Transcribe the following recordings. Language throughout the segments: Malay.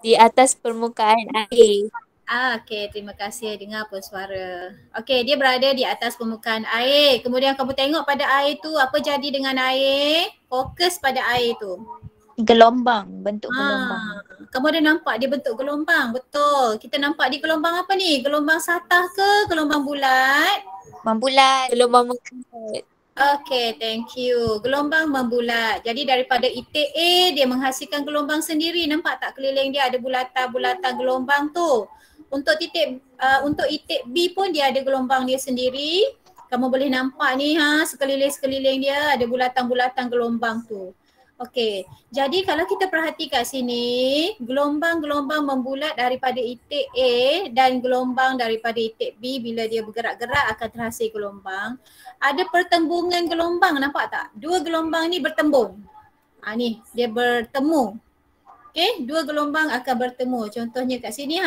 Di atas permukaan air. Okey, terima kasih dengar pun suara. Okey, dia berada di atas permukaan air. Kemudian kamu tengok pada air tu, apa jadi dengan air? Fokus pada air tu. Gelombang, bentuk gelombang. Kamu ada nampak dia bentuk gelombang? Betul. Kita nampak di gelombang apa ni? Gelombang satah ke gelombang bulat? Membulat. Gelombang membulat. Okay, thank you. Gelombang membulat. Jadi daripada itik A, dia menghasilkan gelombang sendiri. Nampak tak keliling dia ada bulatan-bulatan gelombang tu. Untuk itik B pun dia ada gelombang dia sendiri. Kamu boleh nampak ni sekeliling-sekeliling dia ada bulatan-bulatan gelombang tu. Okey, jadi kalau kita perhati kat sini, gelombang-gelombang membulat daripada itik A dan gelombang daripada itik B bila dia bergerak-gerak akan terhasil gelombang. Ada pertembungan gelombang, nampak tak? Dua gelombang ni bertembung. Ni dia bertemu. Okey, dua gelombang akan bertemu. Contohnya kat sini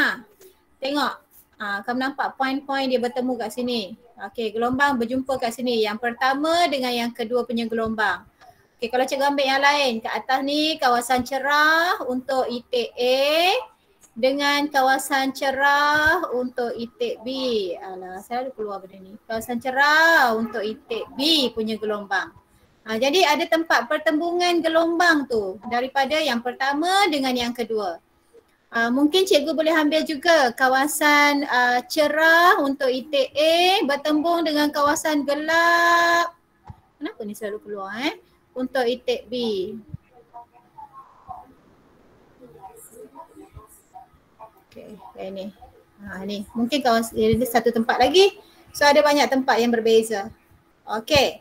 Tengok. Kamu nampak poin-poin dia bertemu kat sini. Okey, gelombang berjumpa kat sini. Yang pertama dengan yang kedua punya gelombang. Okey, kalau cikgu ambil yang lain. Kat atas ni kawasan cerah untuk itik A dengan kawasan cerah untuk itik B. Alah, saya ada keluar benda ni. Kawasan cerah untuk itik B punya gelombang. Jadi ada tempat pertembungan gelombang tu daripada yang pertama dengan yang kedua. Mungkin cikgu boleh ambil juga kawasan cerah untuk itik A bertembung dengan kawasan gelap. Kenapa ni selalu keluar untuk itik B. Okay, ni. Ni mungkin kawasan ini satu tempat lagi. So ada banyak tempat yang berbeza. Okay.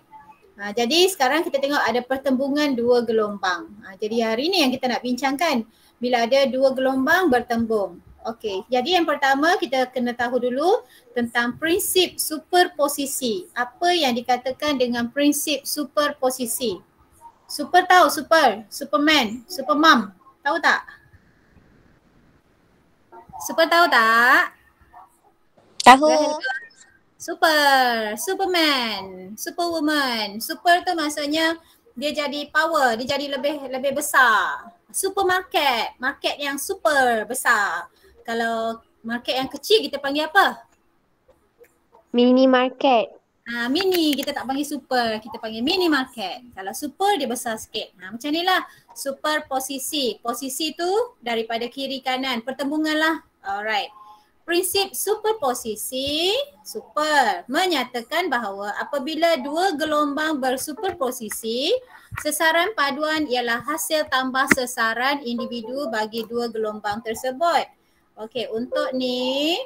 Jadi sekarang kita tengok ada pertembungan dua gelombang. Jadi hari ni yang kita nak bincangkan bila ada dua gelombang bertembung. Okey, jadi yang pertama kita kena tahu dulu tentang prinsip superposisi. Apa yang dikatakan dengan prinsip superposisi? Super tahu, Superman, Supermom. Tahu tak? Super tahu tak? Tahu. Superman, Superwoman. Super tu maksudnya dia jadi power, dia jadi lebih besar. Supermarket, market yang super besar. Kalau market yang kecil kita panggil apa? Mini market. Mini kita tak panggil super, kita panggil mini market. Kalau super dia besar sikit. Macam ni lah superposisi. Posisi tu daripada kiri kanan, pertembungan lah. Alright. Prinsip superposisi, super, menyatakan bahawa apabila dua gelombang bersuperposisi, sesaran paduan ialah hasil tambah sesaran individu bagi dua gelombang tersebut. Okey, untuk ni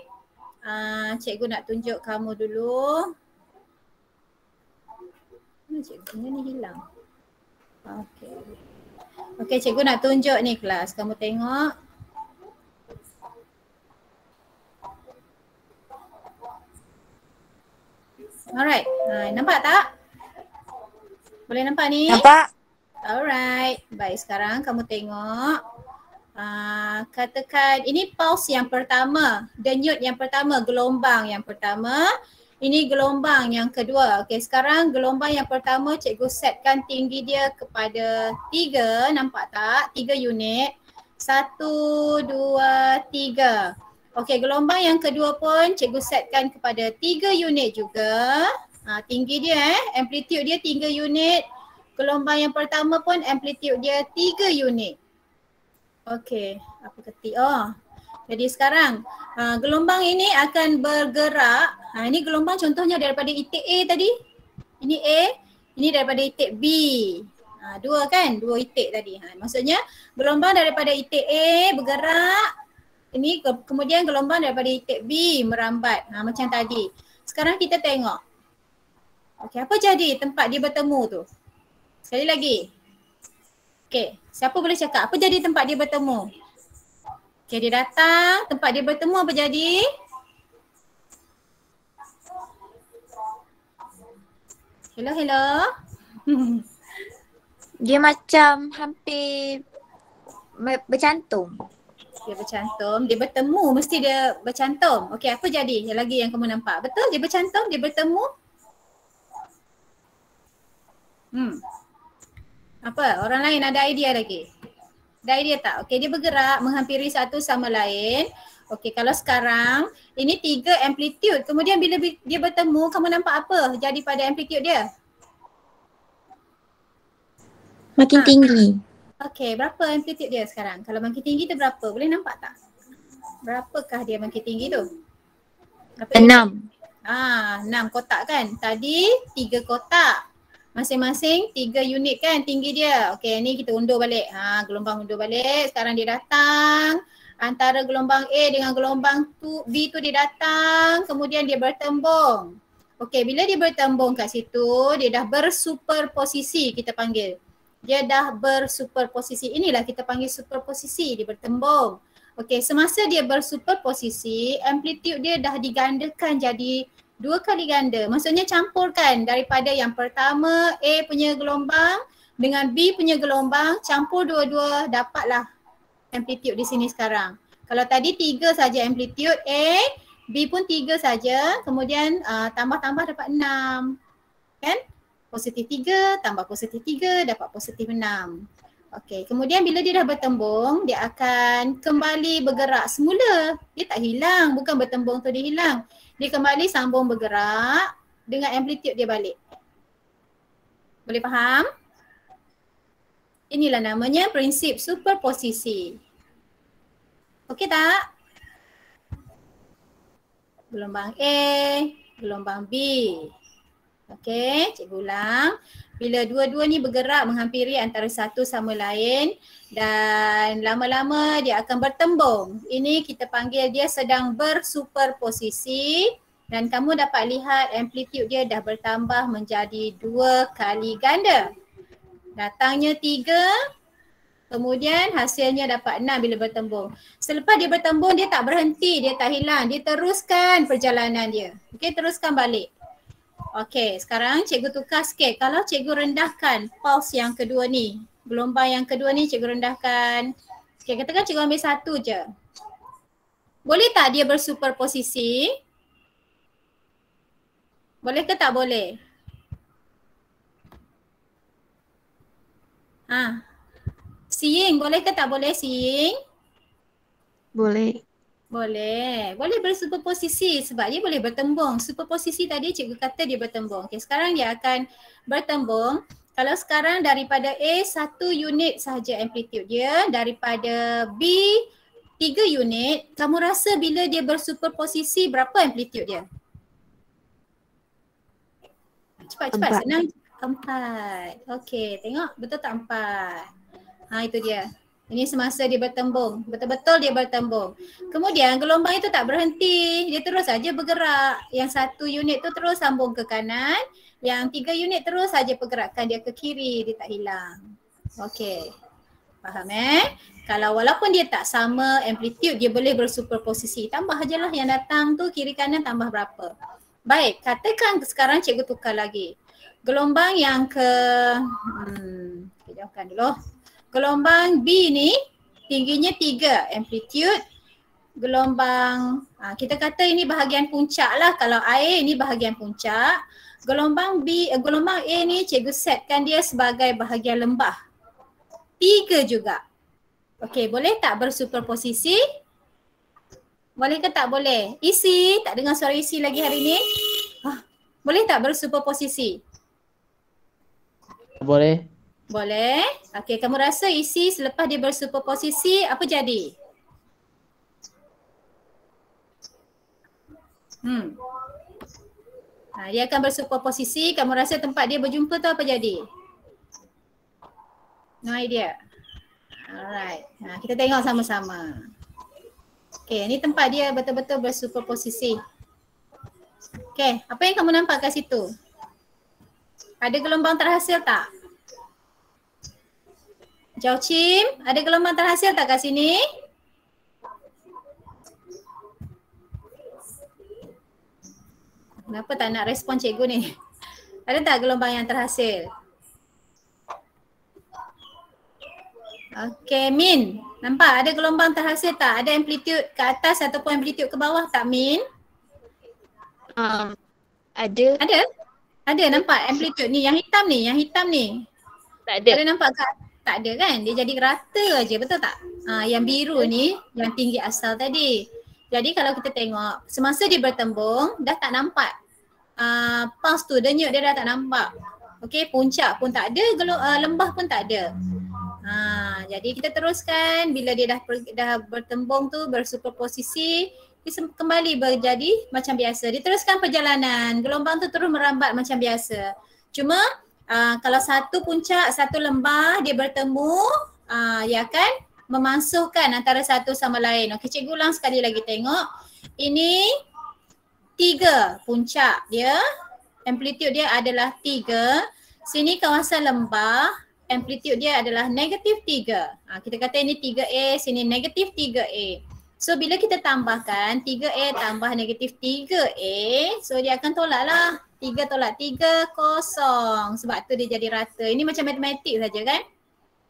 cikgu nak tunjuk kamu dulu. Cikgu ni hilang. Okey, cikgu nak tunjuk ni kelas. Kamu tengok. Alright, nampak tak? Boleh nampak ni? Nampak. Alright, baik sekarang kamu tengok. Katakan ini pulse yang pertama, denyut yang pertama, gelombang yang pertama. Ini gelombang yang kedua. Okey, sekarang gelombang yang pertama cikgu setkan tinggi dia kepada 3, nampak tak? 3 unit. 1, 2, 3. Okey, gelombang yang kedua pun cikgu setkan kepada 3 unit juga. Tinggi dia amplitude dia 3 unit. Gelombang yang pertama pun amplitude dia 3 unit. Okey, apa ketik? Jadi sekarang gelombang ini akan bergerak. Ini gelombang contohnya daripada itik A tadi. Ini A, ini daripada itik B. Dua kan? Dua itik tadi. Maksudnya gelombang daripada itik A bergerak. Ini kemudian gelombang daripada itik B merambat. Macam tadi. Sekarang kita tengok. Okey, apa jadi tempat dia bertemu tu? Sekali lagi. Okey, siapa boleh cakap apa jadi tempat dia bertemu? Okey, dia datang, tempat dia bertemu apa jadi? Hello. Dia macam hampir bercantum. Dia bercantum, dia bertemu, mesti dia bercantum. Okey, apa jadi yang lagi yang kamu nampak? Betul dia bercantum, dia bertemu? Apa? Orang lain ada idea lagi? Dari dia tak? Okey, dia bergerak menghampiri satu sama lain. Okey, kalau sekarang ini 3 amplitude. Kemudian bila dia bertemu, kamu nampak apa jadi pada amplitude dia? Makin tinggi. Okey, berapa amplitude dia sekarang? Kalau makin tinggi tu berapa? Boleh nampak tak? Berapakah dia makin tinggi tu? Berapa 6. 6 kotak kan? Tadi 3 kotak. Masing-masing 3 unit kan tinggi dia. Okey, ni kita undur balik. Gelombang undur balik. Sekarang dia datang. Antara gelombang A dengan gelombang B tu dia datang. Kemudian dia bertembung. Okey, bila dia bertembung kat situ, dia dah bersuperposisi kita panggil. Dia dah bersuperposisi. Inilah kita panggil superposisi. Dia bertembung. Okey, semasa dia bersuperposisi, amplitude dia dah digandakan jadi 2 kali ganda. Maksudnya campurkan daripada yang pertama A punya gelombang dengan B punya gelombang, campur dua-dua, dapatlah amplitude di sini sekarang. Kalau tadi 3 saja amplitude A, B pun 3 saja, kemudian tambah-tambah dapat 6. Kan? Positif 3 tambah positif 3 dapat positif 6. Okey, kemudian bila dia dah bertembung, dia akan kembali bergerak semula. Dia tak hilang, bukan bertembung tu dia hilang. Dia kembali sambung bergerak dengan amplitude dia balik. Boleh faham? Inilah namanya prinsip superposisi. Okey tak? Gelombang A, gelombang B. Okey, cikgu ulang. Bila dua-dua ni bergerak menghampiri antara satu sama lain dan lama-lama dia akan bertembung. Ini kita panggil dia sedang bersuperposisi dan kamu dapat lihat amplitude dia dah bertambah menjadi 2 kali ganda. Datangnya 3, kemudian hasilnya dapat 6 bila bertembung. Selepas dia bertembung dia tak berhenti, dia tak hilang, dia teruskan perjalanan dia. Okey, teruskan balik. Okey, sekarang cikgu tukar sikit. Kalau cikgu rendahkan pulse yang kedua ni, gelombang yang kedua ni cikgu rendahkan. Okey, katakan cikgu ambil 1 je. Boleh tak dia bersuperposisi? Boleh ke tak boleh? Seeing, boleh ke tak boleh seeing? Boleh. Boleh. Boleh bersuperposisi sebab dia boleh bertembung. Superposisi tadi cikgu kata dia bertembung. Okey, sekarang dia akan bertembung. Kalau sekarang daripada A 1 unit sahaja amplitude dia, daripada B 3 unit, kamu rasa bila dia bersuperposisi berapa amplitude dia? Cepat-cepat, senang. 4. Okey, tengok betul tak 4? Itu dia. Ini semasa dia bertembung. Betul-betul dia bertembung. Kemudian gelombang itu tak berhenti. Dia terus saja bergerak. Yang 1 unit tu terus sambung ke kanan. Yang 3 unit terus saja pergerakan dia ke kiri. Dia tak hilang. Okey. Faham Kalau walaupun dia tak sama amplitude, dia boleh bersuperposisi. Tambah ajalah yang datang tu kiri kanan tambah berapa. Baik, katakan sekarang cikgu tukar lagi. Gelombang yang kita jauhkan dulu. Gelombang B ni tingginya 3 amplitude. Gelombang, kita kata ini bahagian puncak lah. Kalau air ni bahagian puncak. Gelombang A ni cikgu setkan dia sebagai bahagian lembah. 3 juga. Okey, boleh tak bersuperposisi? Boleh ke tak boleh? Isi, tak dengar suara isi lagi hari ni? Boleh tak bersuperposisi? Boleh. Boleh. Okey, kamu rasa isi selepas dia bersuperposisi apa jadi? Dia akan bersuperposisi, kamu rasa tempat dia berjumpa tu apa jadi? No idea. Alright. Kita tengok sama-sama. Okey, ni tempat dia betul-betul bersuperposisi. Okey, apa yang kamu nampak kat situ? Ada gelombang terhasil tak? Jauh Chim, ada gelombang terhasil tak kat sini? Kenapa tak nak respon cikgu ni? Ada tak gelombang yang terhasil? Okey, Min. Nampak ada gelombang terhasil tak? Ada amplitude ke atas ataupun amplitude ke bawah tak, Min? Ada. Ada? Ada nampak amplitude ni, yang hitam ni, Tak ada nampak tak tak ada kan? Dia jadi rata aja, betul tak? Yang biru ni yang tinggi asal tadi. Jadi kalau kita tengok semasa dia bertembung dah tak nampak pulse tu, denyut dia dah tak nampak. Okey, puncak pun tak ada, lembah pun tak ada. Jadi kita teruskan bila dia dah bertembung tu bersuperposisi, dia kembali berjadi macam biasa. Diteruskan perjalanan, gelombang tu terus merambat macam biasa. Cuma kalau satu puncak, satu lembah dia bertemu, ia akan memansuhkan antara satu sama lain. Okey, cikgu ulang sekali lagi tengok. Ini 3 puncak dia, amplitude dia adalah 3. Sini kawasan lembah, amplitude dia adalah negatif 3. Kita kata ini 3A, sini negatif 3A. So bila kita tambahkan 3A tambah negatif 3A, so dia akan tolak lah. 3 tolak 3, kosong. Sebab tu dia jadi rata. Ini macam matematik saja kan?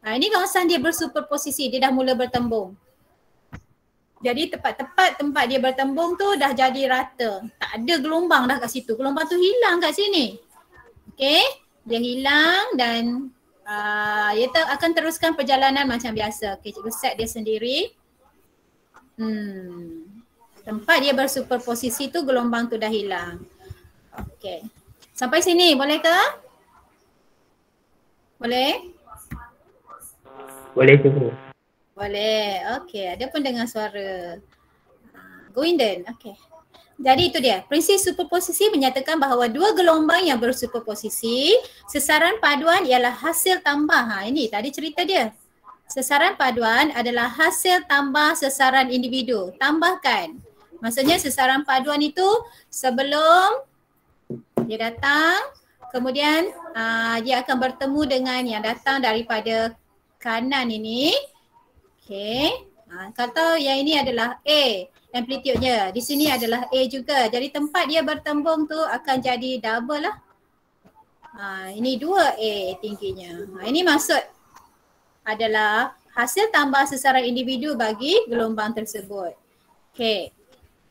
Ini kawasan dia bersuperposisi, dia dah mula bertembung. Jadi tepat-tepat tempat dia bertembung tu dah jadi rata. Tak ada gelombang dah kat situ. Gelombang tu hilang kat sini. Okay, dia hilang dan dia akan teruskan perjalanan macam biasa. Okay, cikgu set dia sendiri. Tempat dia bersuperposisi tu gelombang tu dah hilang. Okay, sampai sini boleh ke? Boleh? Boleh cikgu. Boleh. Okey, ada pun dengar suara. Goinden. Okey. Jadi itu dia. Prinsip superposisi menyatakan bahawa dua gelombang yang bersuperposisi, sesaran paduan ialah hasil tambah. Ini tadi cerita dia. Sesaran paduan adalah hasil tambah sesaran individu. Tambahkan. Maksudnya sesaran paduan itu sebelum dia datang, kemudian dia akan bertemu dengan yang datang daripada kanan ini. Okay. Kata yang ini adalah A, amplitude-nya. Di sini adalah A juga. Jadi tempat dia bertembung tu akan jadi double lah. Ini 2A tingginya. Ini maksud adalah hasil tambah sesaran individu bagi gelombang tersebut. Okay.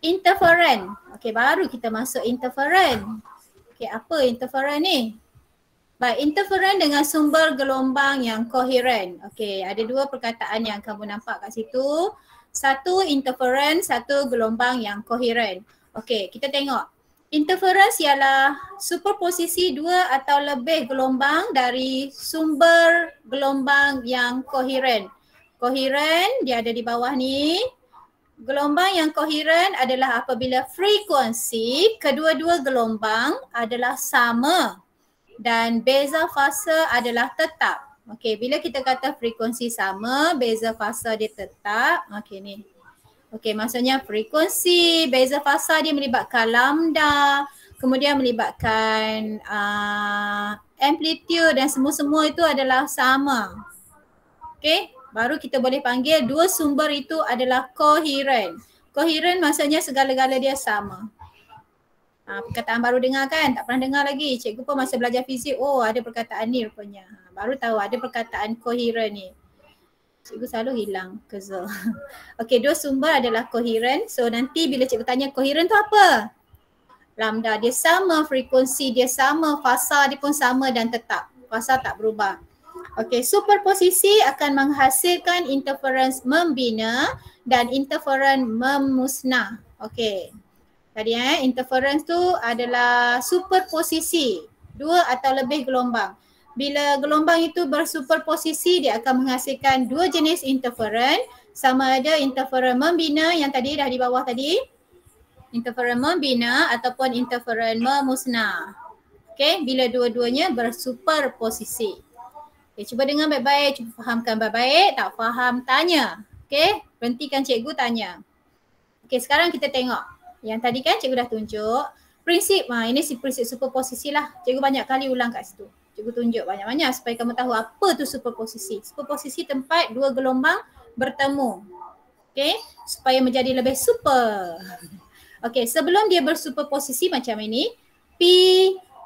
Interferen. Okay, baru kita masuk interferen. Okay, apa interferen ni? Baik, interferen dengan sumber gelombang yang koheren. Okey, ada dua perkataan yang kamu nampak kat situ. Satu interferen, satu gelombang yang koheren. Okey, kita tengok. Interference ialah superposisi dua atau lebih gelombang dari sumber gelombang yang koheren. Koheren dia ada di bawah ni. Gelombang yang koheren adalah apabila frekuensi kedua-dua gelombang adalah sama dan beza fasa adalah tetap. Okey, bila kita kata frekuensi sama, beza fasa dia tetap. Okey ni. Okey, maksudnya frekuensi, beza fasa dia melibatkan lambda, kemudian melibatkan amplitude dan semua-semua itu adalah sama. Okey, baru kita boleh panggil dua sumber itu adalah koheren. Koheren maksudnya segala-gala dia sama. Perkataan baru dengar kan? Tak pernah dengar lagi. Cikgu pun masa belajar fizik, oh ada perkataan ni rupanya. Baru tahu ada perkataan koheren ni. Cikgu selalu hilang kezel. Okey, dua sumber adalah koheren. So nanti bila cikgu tanya koheren tu apa? Lambda dia sama, frekuensi dia sama, fasa dia pun sama dan tetap. Fasa tak berubah. Okey, superposisi akan menghasilkan interference membina dan interference memusnah. Okey. Tadi interference tu adalah superposisi dua atau lebih gelombang. Bila gelombang itu bersuperposisi, dia akan menghasilkan dua jenis interference. Sama ada interference membina yang tadi dah di bawah tadi, interference membina ataupun interference memusnah. Okey, bila dua-duanya bersuperposisi. Okay, cuba dengar baik-baik, cuba fahamkan baik-baik. Tak faham, tanya. Okey, berhentikan cikgu tanya. Okey, sekarang kita tengok. Yang tadi kan cikgu dah tunjuk prinsip, ini si prinsip superposisi lah. Cikgu banyak kali ulang kat situ. Cikgu tunjuk banyak-banyak supaya kamu tahu apa tu superposisi. Superposisi tempat dua gelombang bertemu. Okay, supaya menjadi lebih super. Okay, sebelum dia bersuperposisi macam ini, P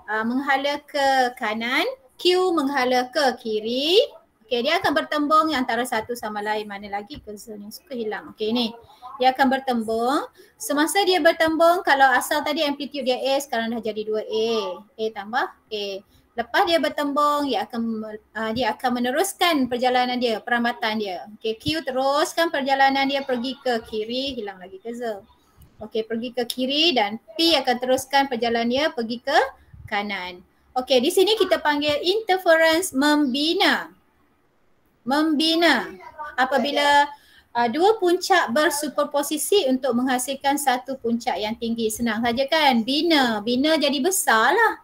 menghala ke kanan, Q menghala ke kiri. Okay, dia akan bertembung antara satu sama lain. Mana lagi cursor ni suka hilang. Okay, ni. Dia akan bertembung. Semasa dia bertembung, kalau asal tadi amplitude dia A, sekarang dah jadi 2A. A tambah A. Lepas dia bertembung, dia akan meneruskan perjalanan dia, perambatan dia. Okey, Q teruskan perjalanan dia pergi ke kiri, hilang lagi ke Z. Okey, pergi ke kiri dan P akan teruskan perjalanan dia pergi ke kanan. Okey, di sini kita panggil interference membina. Membina. Apabila dua puncak bersuperposisi untuk menghasilkan satu puncak yang tinggi. Senang saja kan? Bina. Bina jadi besar lah.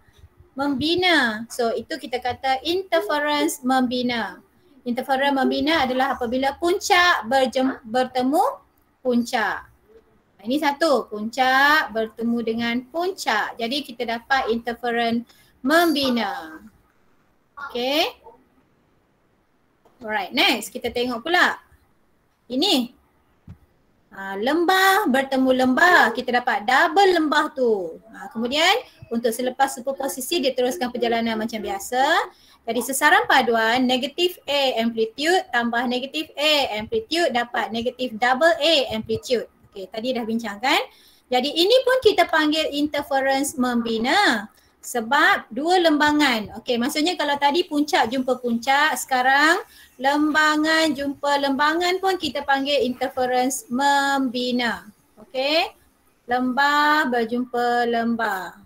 Membina. So itu kita kata interference membina. Interference membina adalah apabila puncak bertemu puncak. Ini satu, puncak bertemu dengan puncak. Jadi kita dapat interference membina. Okay. Alright, next kita tengok pula. Ini. Lembah bertemu lembah, kita dapat double lembah tu. Kemudian untuk selepas superposisi dia teruskan perjalanan macam biasa. Jadi sesaran paduan negatif A amplitude tambah negatif A amplitude dapat negatif double A amplitude. Okey, tadi dah bincangkan. Jadi ini pun kita panggil interference membina sebab dua lembangan. Okey, maksudnya kalau tadi puncak jumpa puncak, sekarang lembangan jumpa lembangan pun kita panggil interference membina. Okey. Lembah berjumpa lembah.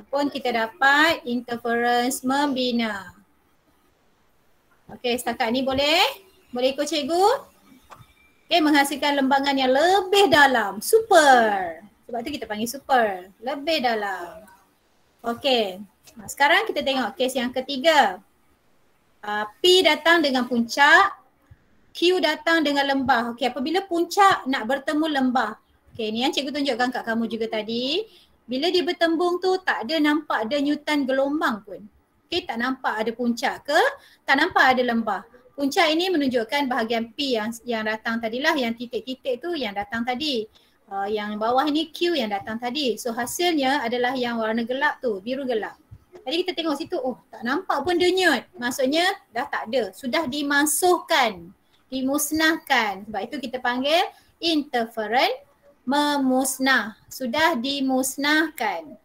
Pun kita dapat interference membina. Okey, setakat ni boleh? Boleh ikut cikgu? Okey, menghasilkan lembangan yang lebih dalam. Super. Sebab tu kita panggil super. Lebih dalam. Okey. Sekarang kita tengok kes yang ketiga. P datang dengan puncak, Q datang dengan lembah. Okey, apabila puncak nak bertemu lembah. Okey, ni yang cikgu tunjukkan kat kamu juga tadi. Bila dia bertembung tu tak ada nampak ada nyutan gelombang pun. Okey, tak nampak ada puncak ke, tak nampak ada lembah. Puncak ini menunjukkan bahagian P yang datang tadilah, yang titik-titik tu yang datang tadi. Yang bawah ni Q yang datang tadi. So hasilnya adalah yang warna gelap tu, biru gelap. Jadi kita tengok situ, oh tak nampak pun denyut. Maksudnya dah tak ada, sudah dimasukkan, dimusnahkan. Sebab itu kita panggil interference memusnah. Sudah dimusnahkan.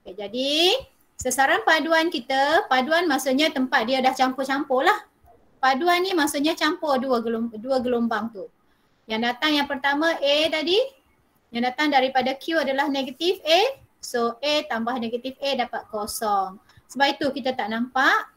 Okay, jadi sesaran paduan kita, paduan maksudnya tempat dia dah campur-campur lah. Paduan ni maksudnya campur dua gelombang tu. Yang datang yang pertama A tadi, yang datang daripada Q adalah negatif A. So A tambah negatif A dapat kosong. Sebab itu kita tak nampak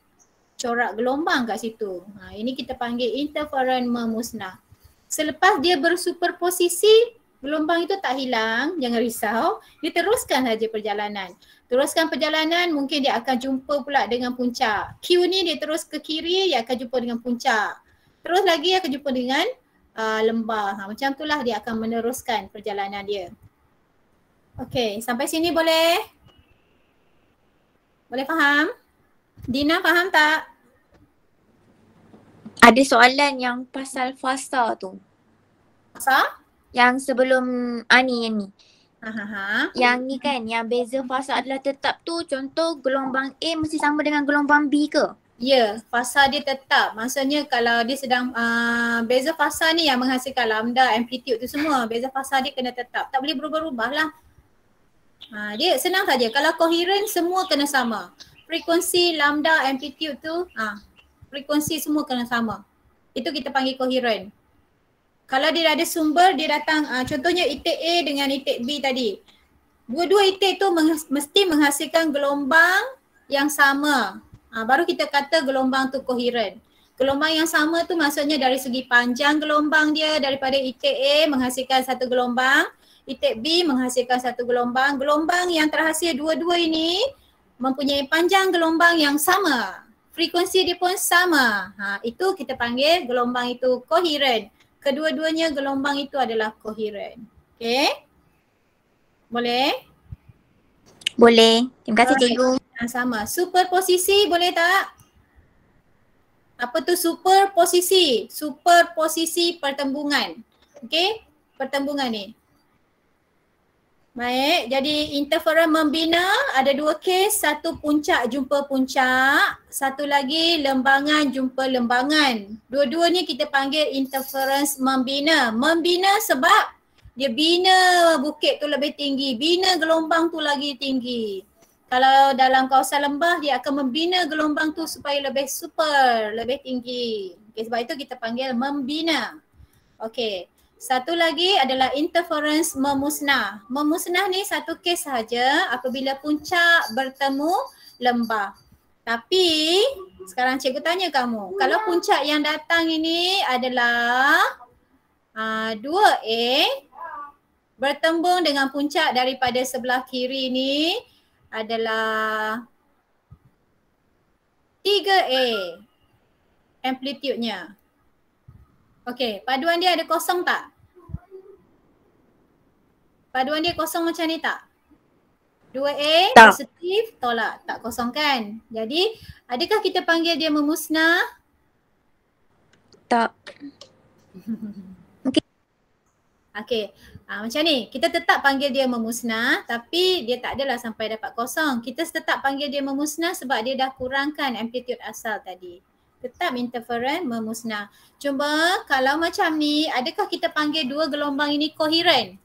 corak gelombang kat situ. Ini kita panggil interference memusnah. Selepas dia bersuperposisi, gelombang itu tak hilang, jangan risau. Dia teruskan saja perjalanan. Teruskan perjalanan, mungkin dia akan jumpa pula dengan puncak. Q ni dia terus ke kiri, dia akan jumpa dengan puncak. Terus lagi akan jumpa dengan lembah. Macam itulah dia akan meneruskan perjalanan dia. Okey, sampai sini boleh? Boleh faham? Dina faham tak? Ada soalan yang pasal fasa tu. Fasa? Yang sebelum yang ni. Yang ni kan, yang beza fasa adalah tetap tu, contoh gelombang A mesti sama dengan gelombang B ke? Ya, fasa dia tetap. Maksudnya kalau dia sedang beza fasa ni yang menghasilkan lambda, amplitude tu semua, beza fasa dia kena tetap. Tak boleh berubah-ubah lah. Dia senang saja. Kalau koheren semua kena sama. Frekuensi, lambda, amplitude tu, frekuensi semua kena sama. Itu kita panggil koheren. Kalau dia ada sumber, dia datang, contohnya itik A dengan itik B tadi. Dua-dua itik tu mesti menghasilkan gelombang yang sama. Baru kita kata gelombang tu koheren. Gelombang yang sama tu maksudnya dari segi panjang gelombang dia, daripada itik A menghasilkan satu gelombang, itik B menghasilkan satu gelombang. Gelombang yang terhasil dua-dua ini mempunyai panjang gelombang yang sama. Frekuensi dia pun sama. Itu kita panggil gelombang itu koheren. Kedua-duanya gelombang itu adalah koheren. Okay? Boleh? Boleh. Terima kasih cikgu. Sama. Superposisi boleh tak? Apa tu superposisi? Superposisi pertembungan. Okay? Pertembungan ni. Baik, jadi interference membina ada dua kes, satu puncak jumpa puncak, satu lagi lembangan jumpa lembangan. Dua-dua ni kita panggil interference membina. Membina sebab dia bina bukit tu lebih tinggi, bina gelombang tu lagi tinggi. Kalau dalam kawasan lembah dia akan membina gelombang tu supaya lebih super, lebih tinggi. Okay, sebab itu kita panggil membina. Okey. Satu lagi adalah interference memusnah. Memusnah ni satu kes sahaja apabila puncak bertemu lembah. Tapi sekarang cikgu tanya kamu, kalau puncak yang datang ini adalah 2A bertembung dengan puncak daripada sebelah kiri ni adalah 3A amplitude-nya. Okey, paduan dia ada kosong tak? Paduan dia kosong macam ni tak? 2A Tak. positif, tolak, tak kosong kan? Jadi, adakah kita panggil dia memusnah? Tak. Okey, macam ni, kita tetap panggil dia memusnah tapi dia tak adalah sampai dapat kosong. Kita tetap panggil dia memusnah sebab dia dah kurangkan amplitude asal tadi. Tetap interferent memusnah. Cuma kalau macam ni, adakah kita panggil dua gelombang ini koheren?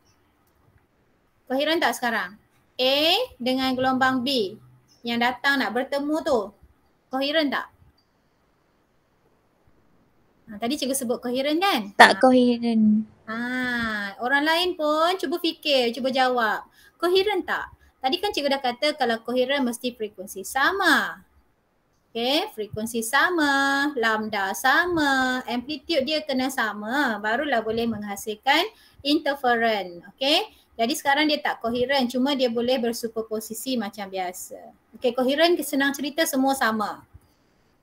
Koheren tak sekarang? A dengan gelombang B yang datang nak bertemu tu, koheren tak? Tadi cikgu sebut koheren kan? Tak koheren. Orang lain pun cuba fikir, cuba jawab. Koheren tak? Tadi kan cikgu dah kata kalau koheren mesti frekuensi sama. Okay, frekuensi sama, lambda sama, amplitude dia kena sama, barulah boleh menghasilkan interferent. Okay, jadi sekarang dia tak koheren, cuma dia boleh bersuperposisi macam biasa. Okay, koheren senang cerita semua sama.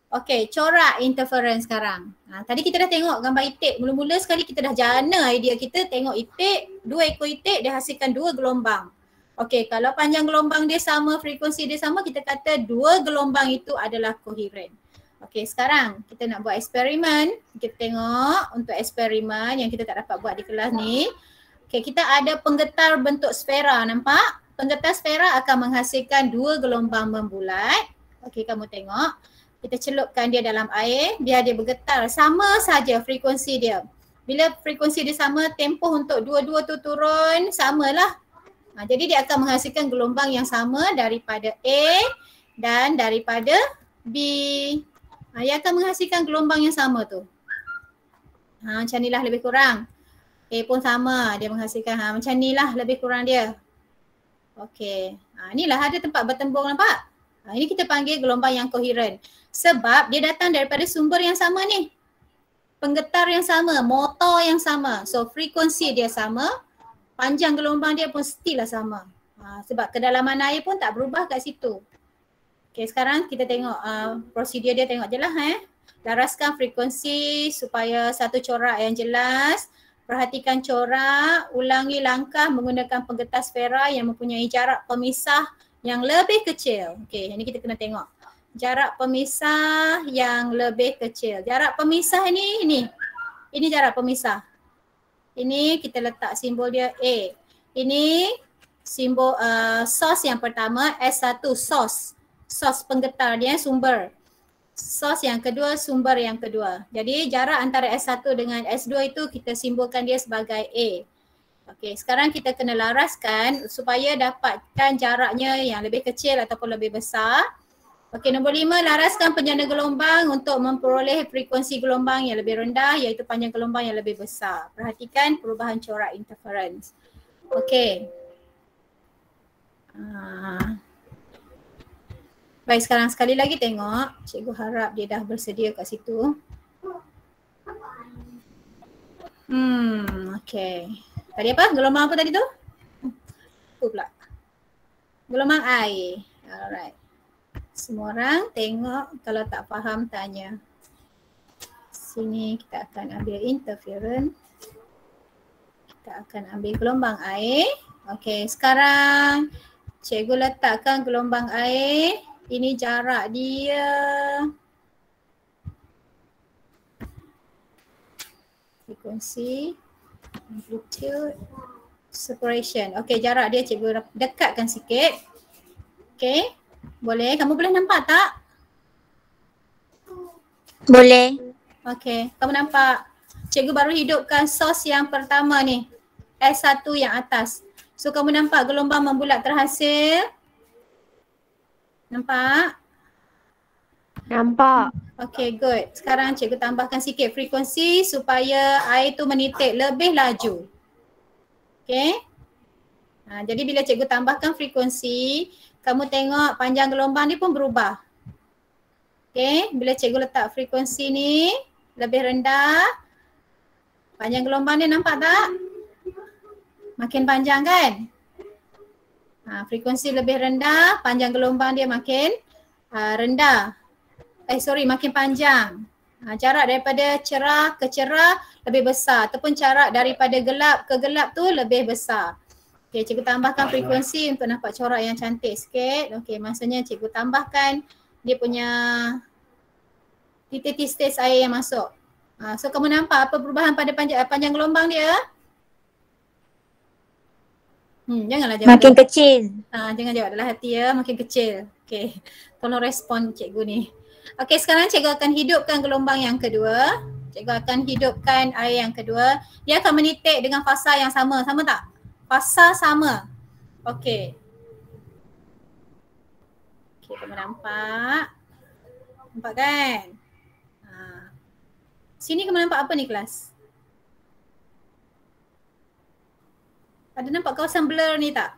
Okay, corak interference sekarang. Tadi kita dah tengok gambar itik. Mula-mula sekali kita dah jana idea kita tengok itik, dua ekor itik dia hasilkan dua gelombang. Okay, kalau panjang gelombang dia sama, frekuensi dia sama, kita kata dua gelombang itu adalah koheren. Okay, sekarang kita nak buat eksperimen. Kita tengok untuk eksperimen yang kita tak dapat buat di kelas ni. Okay, kita ada penggetar bentuk sfera, nampak? Penggetar sfera akan menghasilkan dua gelombang membulat. Okay, kamu tengok. Kita celupkan dia dalam air, biar dia bergetar. Sama saja frekuensi dia. Bila frekuensi dia sama, tempoh untuk dua-dua tu turun, samalah. Jadi dia akan menghasilkan gelombang yang sama daripada A dan daripada B. Dia akan menghasilkan gelombang yang sama tu. Macam ni lah lebih kurang. A pun sama, dia menghasilkan macam ni lah lebih kurang dia. Okey, inilah ada tempat bertembung, nampak? Ini kita panggil gelombang yang koheren. Sebab dia datang daripada sumber yang sama ni. Penggetar yang sama, motor yang sama. So frekuensi dia sama, panjang gelombang dia pun still lah sama. Sebab kedalaman air pun tak berubah kat situ. Okay, sekarang kita tengok prosedur dia, tengok je lah. Laraskan frekuensi supaya satu corak yang jelas. Perhatikan corak, ulangi langkah menggunakan penggetar sfera yang mempunyai jarak pemisah yang lebih kecil. Okay, ini kita kena tengok. Jarak pemisah yang lebih kecil. Jarak pemisah ini jarak pemisah. Ini kita letak simbol dia A. Ini simbol source yang pertama, S1 source. Source penggetar dia, sumber. Source yang kedua, sumber yang kedua. Jadi jarak antara S1 dengan S2 itu kita simbolkan dia sebagai A. Okey, sekarang kita kena laraskan supaya dapatkan jaraknya yang lebih kecil ataupun lebih besar. Okey, nombor 5, laraskan penjana gelombang untuk memperoleh frekuensi gelombang yang lebih rendah iaitu panjang gelombang yang lebih besar. Perhatikan perubahan corak interference. Okey. Baik, sekarang sekali lagi tengok. Cikgu harap dia dah bersedia kat situ. Okey. Tadi apa? Gelombang apa tadi tu? Pula. Gelombang air. Alright. Semua orang tengok, kalau tak faham tanya. Sini kita akan ambil interference. Kita akan ambil gelombang air. Okey, sekarang cikgu letakkan gelombang air. Ini jarak dia. Frekuensi, amplitude, separation. Okey, jarak dia cikgu dekatkan sikit. Okey. Boleh? Kamu boleh nampak tak? Boleh. Okey, kamu nampak. Cikgu baru hidupkan source yang pertama ni. S1 yang atas. So kamu nampak gelombang membulat terhasil. Nampak? Nampak. Okay, good. Sekarang cikgu tambahkan sikit frekuensi supaya air tu menitik lebih laju. Okay. Jadi bila cikgu tambahkan frekuensi, kamu tengok panjang gelombang ni pun berubah. Okay, bila cikgu letak frekuensi ni lebih rendah, panjang gelombang ni nampak tak? Makin panjang kan? Frekuensi lebih rendah, panjang gelombang dia makin rendah. Makin panjang. Jarak daripada cerah ke cerah lebih besar ataupun jarak daripada gelap ke gelap tu lebih besar. Okey, cikgu tambahkan frekuensi untuk nampak corak yang cantik sikit. Okey, maksudnya cikgu tambahkan dia punya titik-titik air yang masuk. So kamu nampak apa perubahan pada panjang gelombang dia? Janganlah jawab. Makin kecil. Jangan jawab dalam hati ya, makin kecil. Okey, tolong respon cikgu ni. Okey, sekarang cikgu akan hidupkan gelombang yang kedua. Cikgu akan hidupkan air yang kedua. Dia akan menitik dengan fasa yang sama. Sama tak? Fasa sama. Okey. Okey, kamu nampak? Nampak kan? Sini kamu nampak apa ni kelas? Ada nampak kawasan blur ni tak?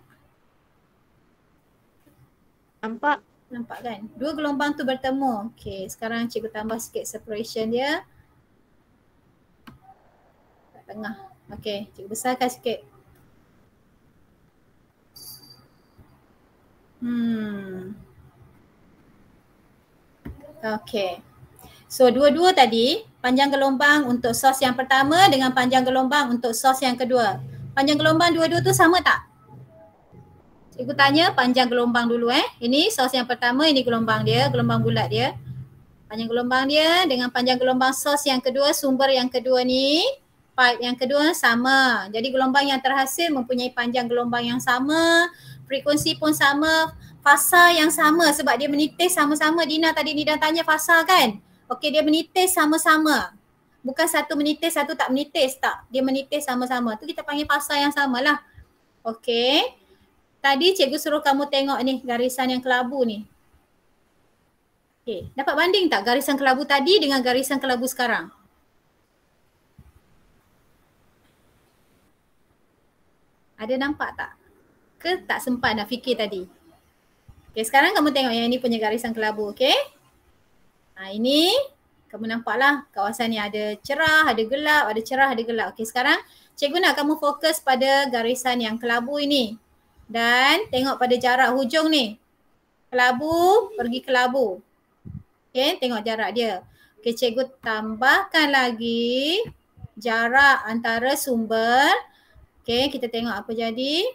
Nampak. Nampak kan? Dua gelombang tu bertemu. Okey, sekarang cikgu tambah sikit separation dia. Kat tengah. Okey, cikgu besarkan sikit. Okey. So dua-dua tadi, panjang gelombang untuk sos yang pertama dengan panjang gelombang untuk sos yang kedua. Panjang gelombang dua-dua tu sama tak? Cikgu tanya panjang gelombang dulu Ini sos yang pertama, ini gelombang dia, gelombang bulat dia. Panjang gelombang dia dengan panjang gelombang sos yang kedua, sumber yang kedua ni, pipe yang kedua sama. Jadi gelombang yang terhasil mempunyai panjang gelombang yang sama, frekuensi pun sama, fasa yang sama sebab dia menitis sama-sama. Dina tadi Nida tanya fasa kan? Okey, dia menitis sama-sama. Bukan satu menitis, satu tak menitis, tak. Dia menitis sama-sama. Tu kita panggil fasa yang samalah. Okey. Tadi cikgu suruh kamu tengok ni garisan yang kelabu ni. Okay. Dapat banding tak garisan kelabu tadi dengan garisan kelabu sekarang? Ada nampak tak? Ke tak sempat nak fikir tadi? Okay, sekarang kamu tengok yang ini punya garisan kelabu, okay? Ini kamu nampaklah kawasan ni ada cerah, ada gelap, ada cerah, ada gelap. Okay, sekarang cikgu nak kamu fokus pada garisan yang kelabu ini. Dan tengok pada jarak hujung ni. Kelabu pergi kelabu. Okay, tengok jarak dia. Okay, cikgu tambahkan lagi jarak antara sumber. Okay, kita tengok apa jadi.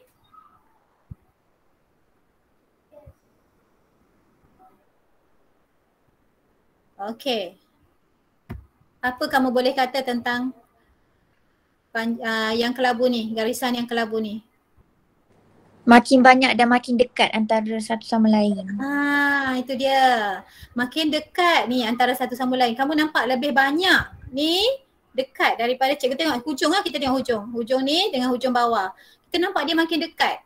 Okay. Apa kamu boleh kata tentang yang kelabu ni, garisan yang kelabu ni? Makin banyak dan makin dekat antara satu sama lain. Itu dia. Makin dekat ni antara satu sama lain. Kamu nampak lebih banyak ni dekat daripada cikgu tengok hujung lah, kita tengok hujung. Hujung ni dengan hujung bawah. Kita nampak dia makin dekat.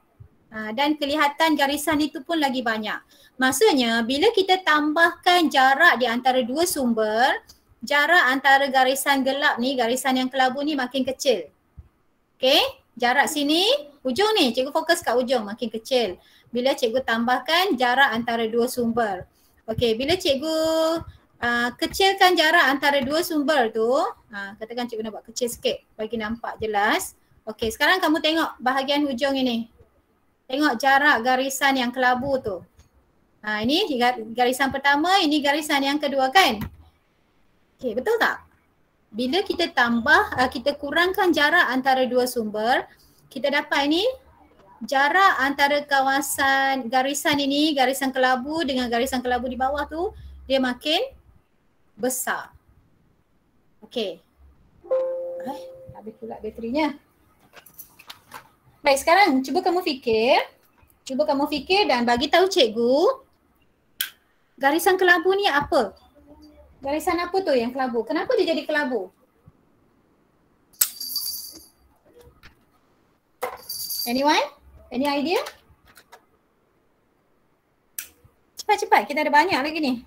Dan kelihatan garisan itu pun lagi banyak. Maksudnya bila kita tambahkan jarak di antara dua sumber, jarak antara garisan gelap ni, garisan yang kelabu ni makin kecil. Okay? Jarak sini, hujung ni, cikgu fokus kat hujung makin kecil. Bila cikgu tambahkan jarak antara dua sumber. Okey, bila cikgu kecilkan jarak antara dua sumber tu, katakan cikgu nak buat kecil sikit bagi nampak jelas. Okey, sekarang kamu tengok bahagian hujung ini. Tengok jarak garisan yang kelabu tu. Ini garisan pertama, ini garisan yang kedua kan? Okey, betul tak? Bila kita tambah, kita kurangkan jarak antara dua sumber, kita dapat ini jarak antara kawasan garisan ini, garisan kelabu dengan garisan kelabu di bawah tu, dia makin besar. Okey. Habis pula baterinya. Baik, sekarang cuba kamu fikir dan bagi tahu cikgu garisan kelabu ni apa? Garisan apa tu yang kelabu? Kenapa dia jadi kelabu? Anyone? Any idea? Cepat-cepat, kita ada banyak lagi ni.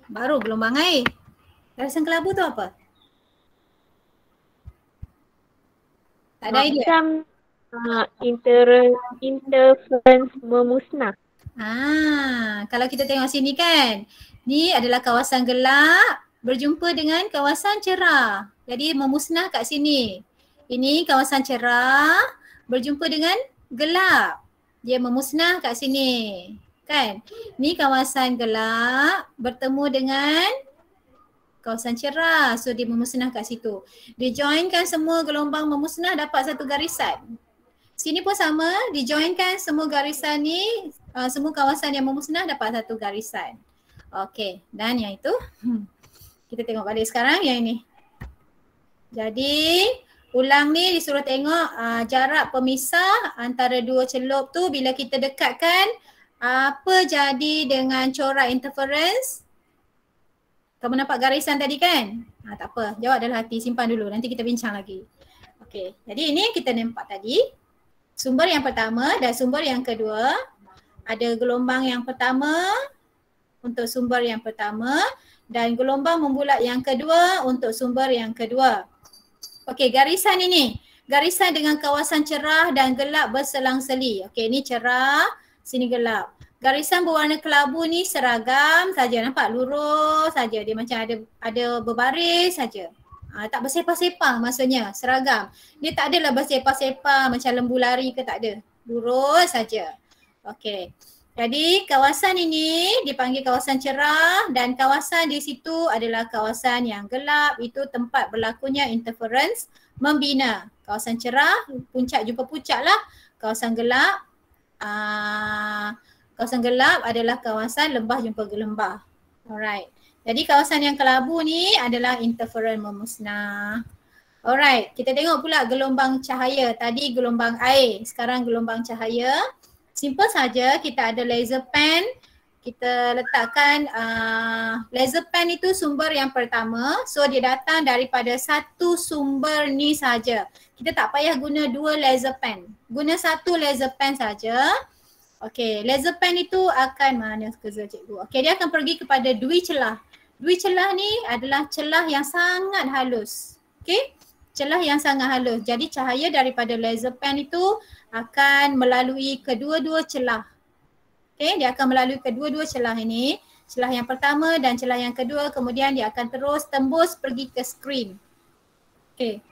Baru gelombang air. Garisan kelabu tu apa? Tak ada idea? Macam interference memusnah. Kalau kita tengok sini kan, ni adalah kawasan gelap berjumpa dengan kawasan cerah. Jadi memusnah kat sini. Ini kawasan cerah berjumpa dengan gelap. Dia memusnah kat sini. Kan? Ni kawasan gelap bertemu dengan kawasan cerah. So dia memusnah kat situ. Dia joinkan semua gelombang memusnah dapat satu garisan. Sini pun sama, dijoinkan semua garisan ni, semua kawasan yang memusnah dapat satu garisan. Okey, dan yang itu kita tengok balik sekarang yang ini. Jadi ulang ni disuruh tengok jarak pemisah antara dua celup tu bila kita dekatkan, apa jadi dengan corak interference? Kamu nampak garisan tadi kan? Tak apa, jawab dalam hati, simpan dulu, nanti kita bincang lagi. Okey, jadi ini yang kita nampak tadi. Sumber yang pertama dan sumber yang kedua. Ada gelombang yang pertama untuk sumber yang pertama dan gelombang membulat yang kedua untuk sumber yang kedua. Okey, garisan ini. Garisan dengan kawasan cerah dan gelap berselang-seli. Okey, ni cerah, sini gelap. Garisan berwarna kelabu ni seragam saja, nampak lurus saja. Dia macam ada berbaris saja. Tak bersepah-sepah maksudnya, seragam. Dia tak adalah bersepah-sepah macam lembu lari ke, tak ada. Lurus saja. Okey. Jadi kawasan ini dipanggil kawasan cerah dan kawasan di situ adalah kawasan yang gelap. Itu tempat berlakunya interference membina. Kawasan cerah, puncak jumpa puncak lah. Kawasan gelap, kawasan gelap adalah kawasan lembah jumpa gelembah. Alright. Jadi kawasan yang kelabu ni adalah interference memusnah. Alright, kita tengok pula gelombang cahaya. Tadi gelombang air, sekarang gelombang cahaya. Simple saja, kita ada laser pen. Kita letakkan laser pen itu sumber yang pertama. So dia datang daripada satu sumber ni saja. Kita tak payah guna dua laser pen. Guna satu laser pen saja. Okey, laser pen itu akan, mana kerja cikgu? Okey, dia akan pergi kepada dui celah. Dui celah ni adalah celah yang sangat halus. Okey, celah yang sangat halus. Jadi cahaya daripada laser pen itu akan melalui kedua-dua celah. Okey, dia akan melalui kedua-dua celah ini. Celah yang pertama dan celah yang kedua, kemudian dia akan terus tembus pergi ke skrin. Okey,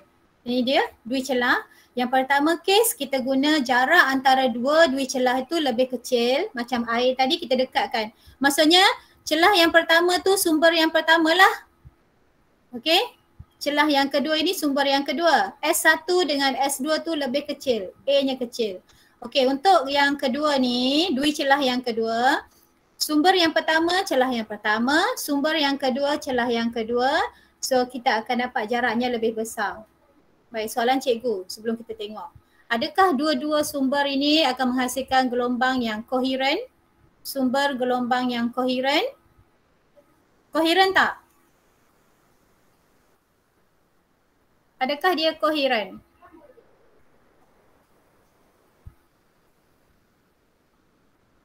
ini dia dui celah. Yang pertama kes kita guna jarak antara dua dui celah itu lebih kecil. Macam air tadi kita dekatkan. Maksudnya celah yang pertama tu sumber yang pertama lah. Okey. Celah yang kedua ini sumber yang kedua. S1 dengan S2 tu lebih kecil. A-nya kecil. Okey, untuk yang kedua ni, dui celah yang kedua. Sumber yang pertama celah yang pertama. Sumber yang kedua celah yang kedua. So kita akan dapat jaraknya lebih besar. Baik, soalan cikgu sebelum kita tengok. Adakah dua-dua sumber ini akan menghasilkan gelombang yang koheren? Sumber gelombang yang koheren? Koheren tak? Adakah dia koheren?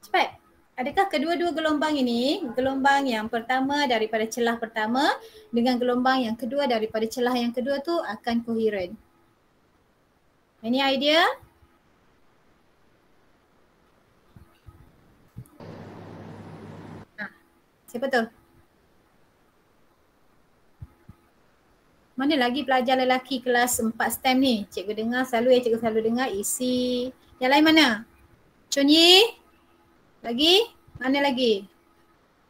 Cepat. Adakah kedua-dua gelombang ini, gelombang yang pertama daripada celah pertama dengan gelombang yang kedua daripada celah yang kedua tu akan koheren? Any idea? Siapa tu? Mana lagi pelajar lelaki kelas 4 STEM ni? Cikgu dengar selalu, cikgu selalu dengar isi. Yang lain mana? Chunyi? Lagi? Mana lagi?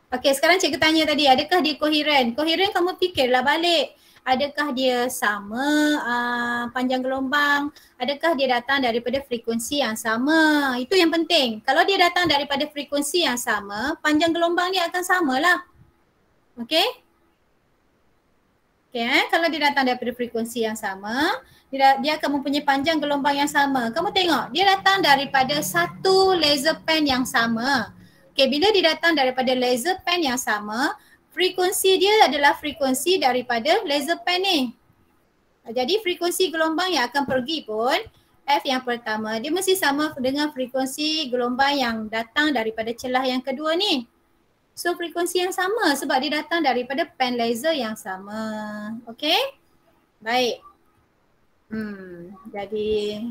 Okey, sekarang cikgu tanya tadi, adakah dia koheren? Koheren kamu fikirlah balik. Adakah dia sama panjang gelombang? Adakah dia datang daripada frekuensi yang sama? Itu yang penting. Kalau dia datang daripada frekuensi yang sama, panjang gelombang dia akan samalah. Okey? Okey, kalau dia datang daripada frekuensi yang sama, dia akan mempunyai panjang gelombang yang sama. Kamu tengok, dia datang daripada satu laser pen yang sama. Okey, bila dia datang daripada laser pen yang sama, frekuensi dia adalah frekuensi daripada laser pen ni. Jadi frekuensi gelombang yang akan pergi pun F yang pertama, dia mesti sama dengan frekuensi gelombang yang datang daripada celah yang kedua ni. So frekuensi yang sama sebab dia datang daripada pen laser yang sama. Okay? Baik. Jadi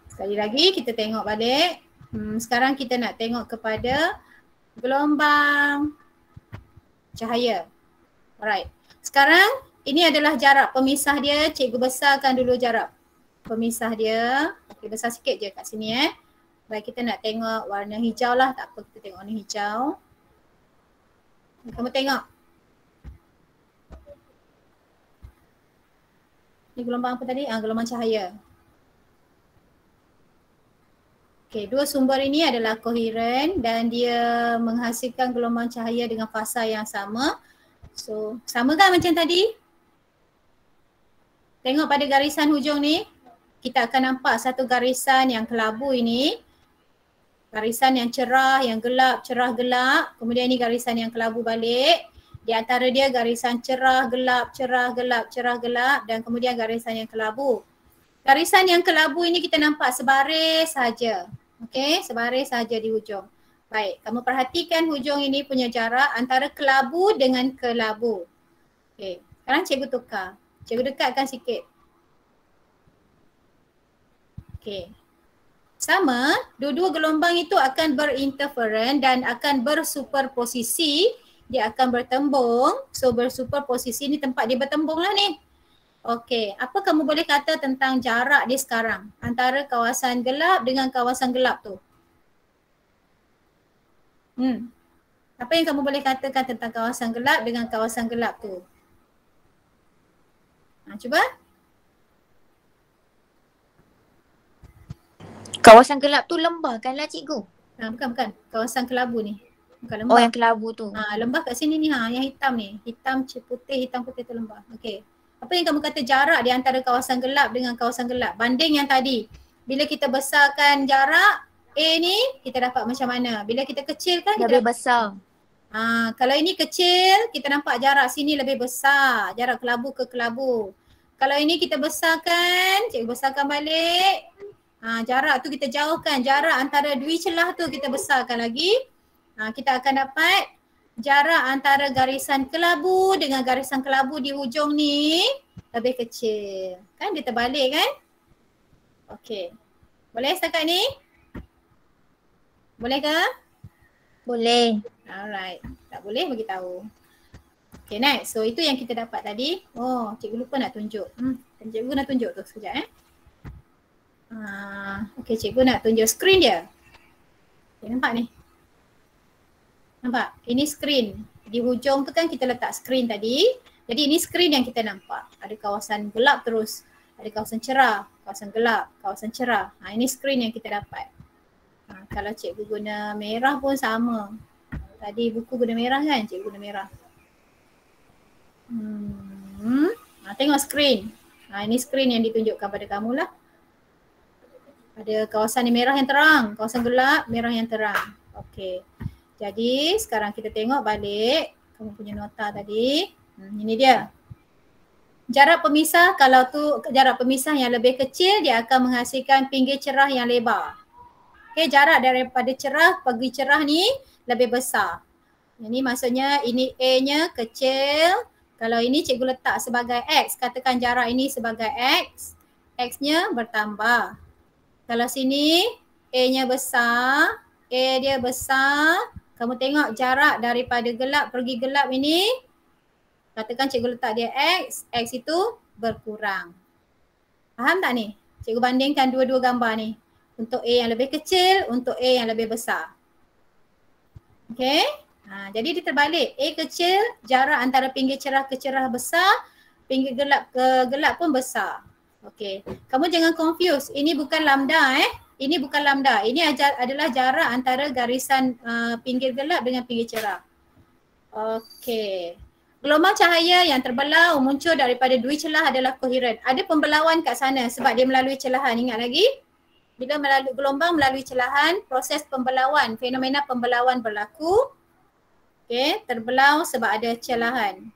sekali lagi kita tengok balik. Sekarang kita nak tengok kepada gelombang cahaya. Alright. Sekarang ini adalah jarak pemisah dia. Cikgu besarkan dulu jarak pemisah dia. Okey, besar sikit je kat sini Baik, kita nak tengok warna hijau lah. Tak apa, kita tengok warna hijau. Kamu tengok. Ini gelombang apa tadi? Gelombang cahaya. Okey, dua sumber ini adalah koheren dan dia menghasilkan gelombang cahaya dengan fasa yang sama. So, sama kan macam tadi? Tengok pada garisan hujung ni, kita akan nampak satu garisan yang kelabu ini. Garisan yang cerah, yang gelap, cerah, gelap. Kemudian ni garisan yang kelabu balik. Di antara dia garisan cerah, gelap, cerah, gelap, cerah, gelap dan kemudian garisan yang kelabu. Garisan yang kelabu ini kita nampak sebaris saja. Okey, sebaris saja di hujung. Baik, kamu perhatikan hujung ini punya jarak antara kelabu dengan kelabu. Okey, sekarang cikgu tukar. Cikgu dekatkan sikit. Okey. Sama, dua-dua gelombang itu akan berinterferen dan akan bersuperposisi. Dia akan bertembung. So bersuperposisi ni tempat dia bertembung lah ni. Okey, apa kamu boleh kata tentang jarak dia sekarang antara kawasan gelap dengan kawasan gelap tu? Apa yang kamu boleh katakan tentang kawasan gelap dengan kawasan gelap tu? Cuba. Kawasan gelap tu lembah kan lah cikgu? Bukan. Kawasan kelabu ni. Bukan lembah. Oh, yang kelabu tu. Lembah kat sini ni yang hitam ni. Hitam putih tu lembah. Okey. Apa yang kamu kata jarak di antara kawasan gelap dengan kawasan gelap? Banding yang tadi. Bila kita besarkan jarak A ni, kita dapat macam mana? Bila kita kecilkan, kita lebih besar. Kalau ini kecil, kita nampak jarak sini lebih besar. Jarak kelabu ke kelabu. Kalau ini kita besarkan, cikgu besarkan balik. Jarak tu kita jauhkan. Jarak antara dui celah tu kita besarkan lagi. Kita akan dapat jarak antara garisan kelabu dengan garisan kelabu di hujung ni lebih kecil. Kan dia terbalik kan? Okey. Boleh setakat ni? Boleh ke? Boleh. Alright. Tak boleh bagi tahu. Okay, next. So itu yang kita dapat tadi. Oh, cikgu lupa nak tunjuk. Cikgu nak tunjuk tu sekejap Okay, cikgu nak tunjuk skrin dia. Okay, nampak ni? Nampak? Ini skrin. Di hujung tu kan kita letak skrin tadi. Jadi ini skrin yang kita nampak. Ada kawasan gelap terus. Ada kawasan cerah, kawasan gelap, kawasan cerah. Ini skrin yang kita dapat. Kalau cikgu guna merah pun sama. Tadi buku guna merah kan? Cikgu guna merah. Tengok skrin. Ini skrin yang ditunjukkan pada kamu lah. Ada kawasan ni merah yang terang, kawasan gelap, merah yang terang. Okey. Jadi sekarang kita tengok balik kamu punya nota tadi. Ini dia. Jarak pemisah, kalau tu jarak pemisah yang lebih kecil, dia akan menghasilkan pinggir cerah yang lebar. Okay, jarak daripada cerah pergi cerah ni lebih besar. Ini maksudnya ini A-nya kecil. Kalau ini cikgu letak sebagai X, katakan jarak ini sebagai X. X-nya bertambah. Kalau sini A-nya besar, A dia besar. Kamu tengok jarak daripada gelap pergi gelap ini. Katakan cikgu letak dia X, X itu berkurang. Faham tak ni? Cikgu bandingkan dua-dua gambar ni. Untuk A yang lebih kecil, untuk A yang lebih besar. Okay. Jadi dia terbalik. A kecil, jarak antara pinggir cerah ke cerah besar. Pinggir gelap ke gelap pun besar. Okay. Kamu jangan confuse. Ini bukan lambda Ini bukan lambda. Ini adalah jarak antara garisan pinggir gelap dengan pinggir cerah. Okay. Gelombang cahaya yang terbelah muncul daripada dui celah adalah koheren. Ada pembelauan kat sana sebab dia melalui celahan. Ingat lagi? Bila gelombang melalui celahan, proses pembelauan, fenomena pembelauan berlaku. Okay, terbelau sebab ada celahan.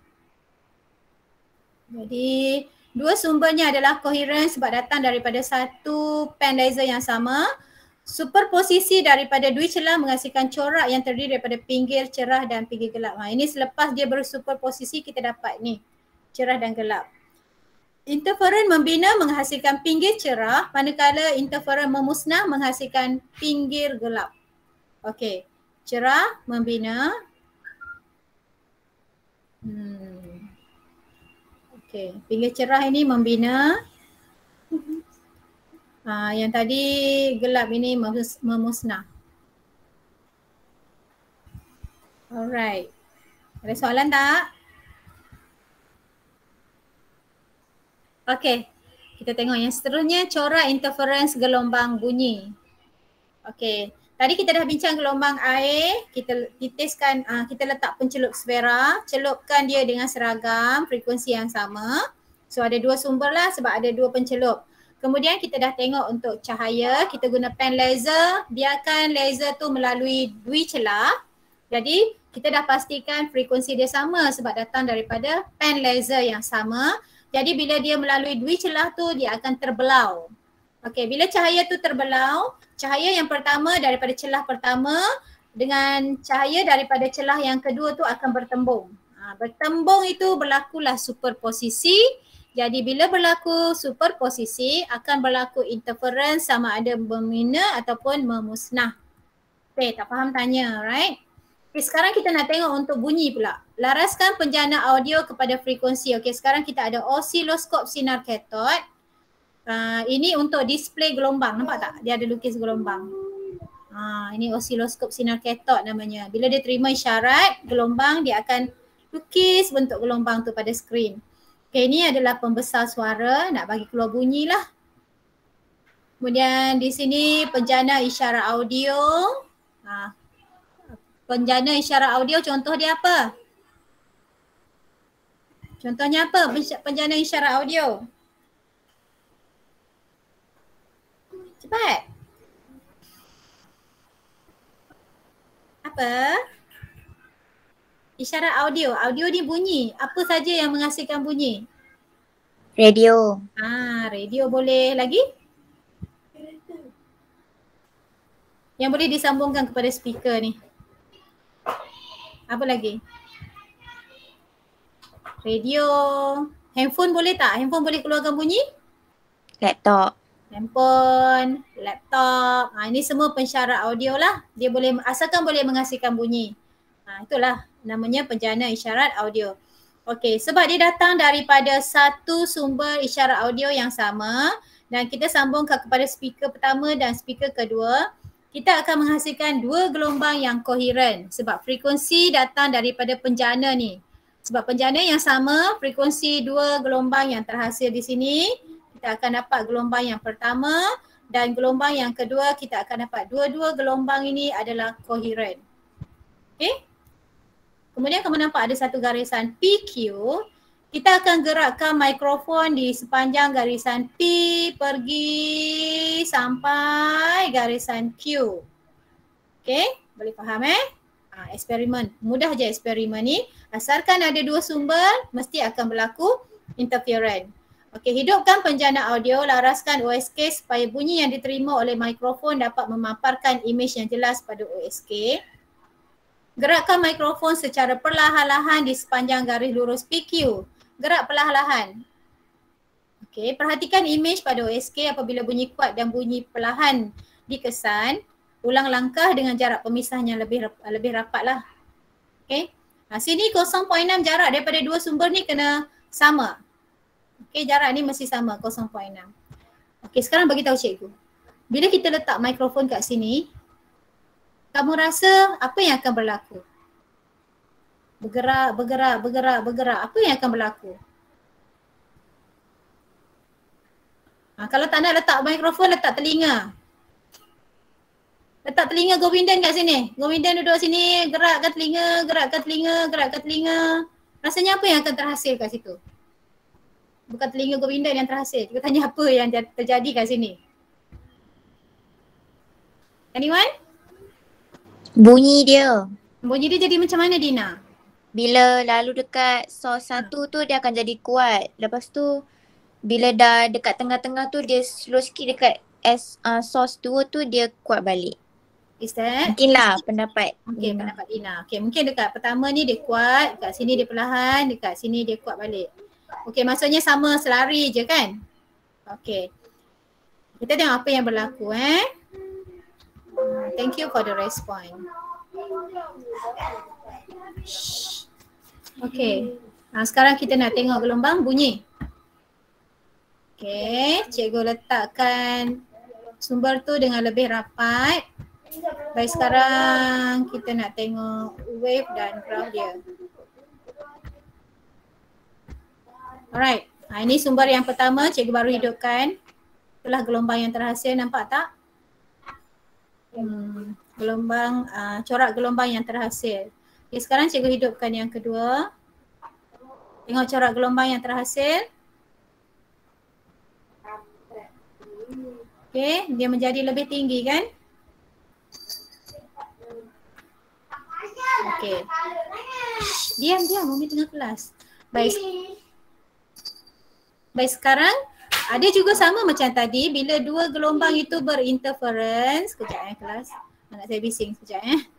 Jadi Dua sumbernya adalah koheren sebab datang daripada satu pen laser yang sama. Superposisi daripada dua celah menghasilkan corak yang terdiri daripada pinggir cerah dan pinggir gelap. Ini selepas dia bersuperposisi kita dapat ni cerah dan gelap. Interferen membina menghasilkan pinggir cerah, manakala interferen memusnah menghasilkan pinggir gelap. Okey, cerah membina. Okey, pinggir cerah ini membina. Yang tadi gelap ini memusnah. Alright. Ada soalan tak? Okey. Kita tengok yang seterusnya, corak interference gelombang bunyi. Okey. Tadi kita dah bincang gelombang air, kita titiskan, kita letak pencelup sfera, celupkan dia dengan seragam, frekuensi yang sama. So ada dua sumber lah sebab ada dua pencelup. Kemudian kita dah tengok untuk cahaya, kita guna pen laser, biarkan laser tu melalui dui celah. Jadi kita dah pastikan frekuensi dia sama sebab datang daripada pen laser yang sama. Jadi bila dia melalui dui celah tu dia akan terbelau. Okey, bila cahaya tu terbelau, cahaya yang pertama daripada celah pertama dengan cahaya daripada celah yang kedua tu akan bertembung. Bertembung itu berlakulah superposisi. Jadi bila berlaku superposisi akan berlaku interference sama ada membina ataupun memusnah. Okay, tak faham tanya, right? Okay, sekarang kita nak tengok untuk bunyi pula. Laraskan penjana audio kepada frekuensi. Okay, sekarang kita ada osiloskop sinar katod. Ini untuk display gelombang, nampak tak? Dia ada lukis gelombang. Ini osiloskop sinar katod namanya. Bila dia terima isyarat gelombang, dia akan lukis bentuk gelombang tu pada skrin. Okay, ini adalah pembesar suara, nak bagi keluar bunyi lah. Kemudian di sini penjana isyarat audio. Penjana isyarat audio contoh dia apa? Contohnya apa penjana isyarat audio? Cepat. Apa? Isyarat audio. Audio ni bunyi. Apa saja yang menghasilkan bunyi? Radio. Radio boleh. Lagi? Yang boleh disambungkan kepada speaker ni. Apa lagi? Radio. Handphone boleh tak? Handphone boleh keluarkan bunyi? Laptop. Handphone, laptop. Ini semua pensyarat audio lah. Dia boleh, asalkan boleh menghasilkan bunyi. Itulah namanya penjana isyarat audio. Okey, sebab dia datang daripada satu sumber isyarat audio yang sama dan kita sambungkan kepada speaker pertama dan speaker kedua, kita akan menghasilkan dua gelombang yang koheren sebab frekuensi datang daripada penjana ni. Sebab penjana yang sama, frekuensi dua gelombang yang terhasil di sini, kita akan dapat gelombang yang pertama dan gelombang yang kedua kita akan dapat dua-dua gelombang ini adalah koheren. Okey? Kemudian kamu nampak ada satu garisan PQ. Kita akan gerakkan mikrofon di sepanjang garisan P pergi sampai garisan Q. Okey, boleh faham eksperimen. Mudah je eksperimen ni. Asalkan ada dua sumber, mesti akan berlaku interference. Okey, hidupkan penjana audio, laraskan OSK supaya bunyi yang diterima oleh mikrofon dapat memaparkan imej yang jelas pada OSK. Gerakkan mikrofon secara perlahan-lahan di sepanjang garis lurus PQ. Gerak perlahan-lahan. Okey, perhatikan imej pada OSK apabila bunyi kuat dan bunyi perlahan dikesan. Ulang langkah dengan jarak pemisahnya lebih rapat lah. Okey. Sini 0.6 jarak daripada dua sumber ni kena sama. Okey, jarak ni mesti sama 0.6. Okey, sekarang bagi tahu cikgu. Bila kita letak mikrofon kat sini, kamu rasa apa yang akan berlaku? Bergerak. Apa yang akan berlaku? Kalau tak nak letak mikrofon, letak telinga. Letak telinga Govindan kat sini. Govindan duduk sini, gerakkan telinga. Rasanya apa yang akan terhasil kat situ? Bukan telinga Govindan yang terhasil. Kita tanya apa yang terjadi kat sini. Anyone? Bunyi dia. Bunyi dia jadi macam mana, Dina? Bila lalu dekat source satu tu dia akan jadi kuat. Lepas tu bila dah dekat tengah-tengah tu dia slow sikit dekat source 2 tu dia kuat balik. Is that? Mungkinlah pendapat Okay, Nina. pendapat Dina. Okay, mungkin dekat pertama ni dia kuat, dekat sini dia perlahan, dekat sini dia kuat balik. Okay, maksudnya sama selari je kan? Okay. Kita tengok apa yang berlaku Thank you for the response. Okay. Sekarang kita nak tengok gelombang bunyi. Okay, cikgu letakkan sumber tu dengan lebih rapat. Baik, sekarang kita nak tengok wave dan graph dia. Alright, ini sumber yang pertama cikgu baru hidupkan. Itulah gelombang yang terhasil, nampak tak? Gelombang, corak gelombang yang terhasil. Okay, sekarang cikgu hidupkan yang kedua. Tengok corak gelombang yang terhasil. Okay, dia menjadi lebih tinggi kan? Okay. Diam, Umi tengah kelas. Baik. Baik, sekarang ada juga sama macam tadi bila dua gelombang itu berinterference. Sekejap kelas. Anak saya bising sekejap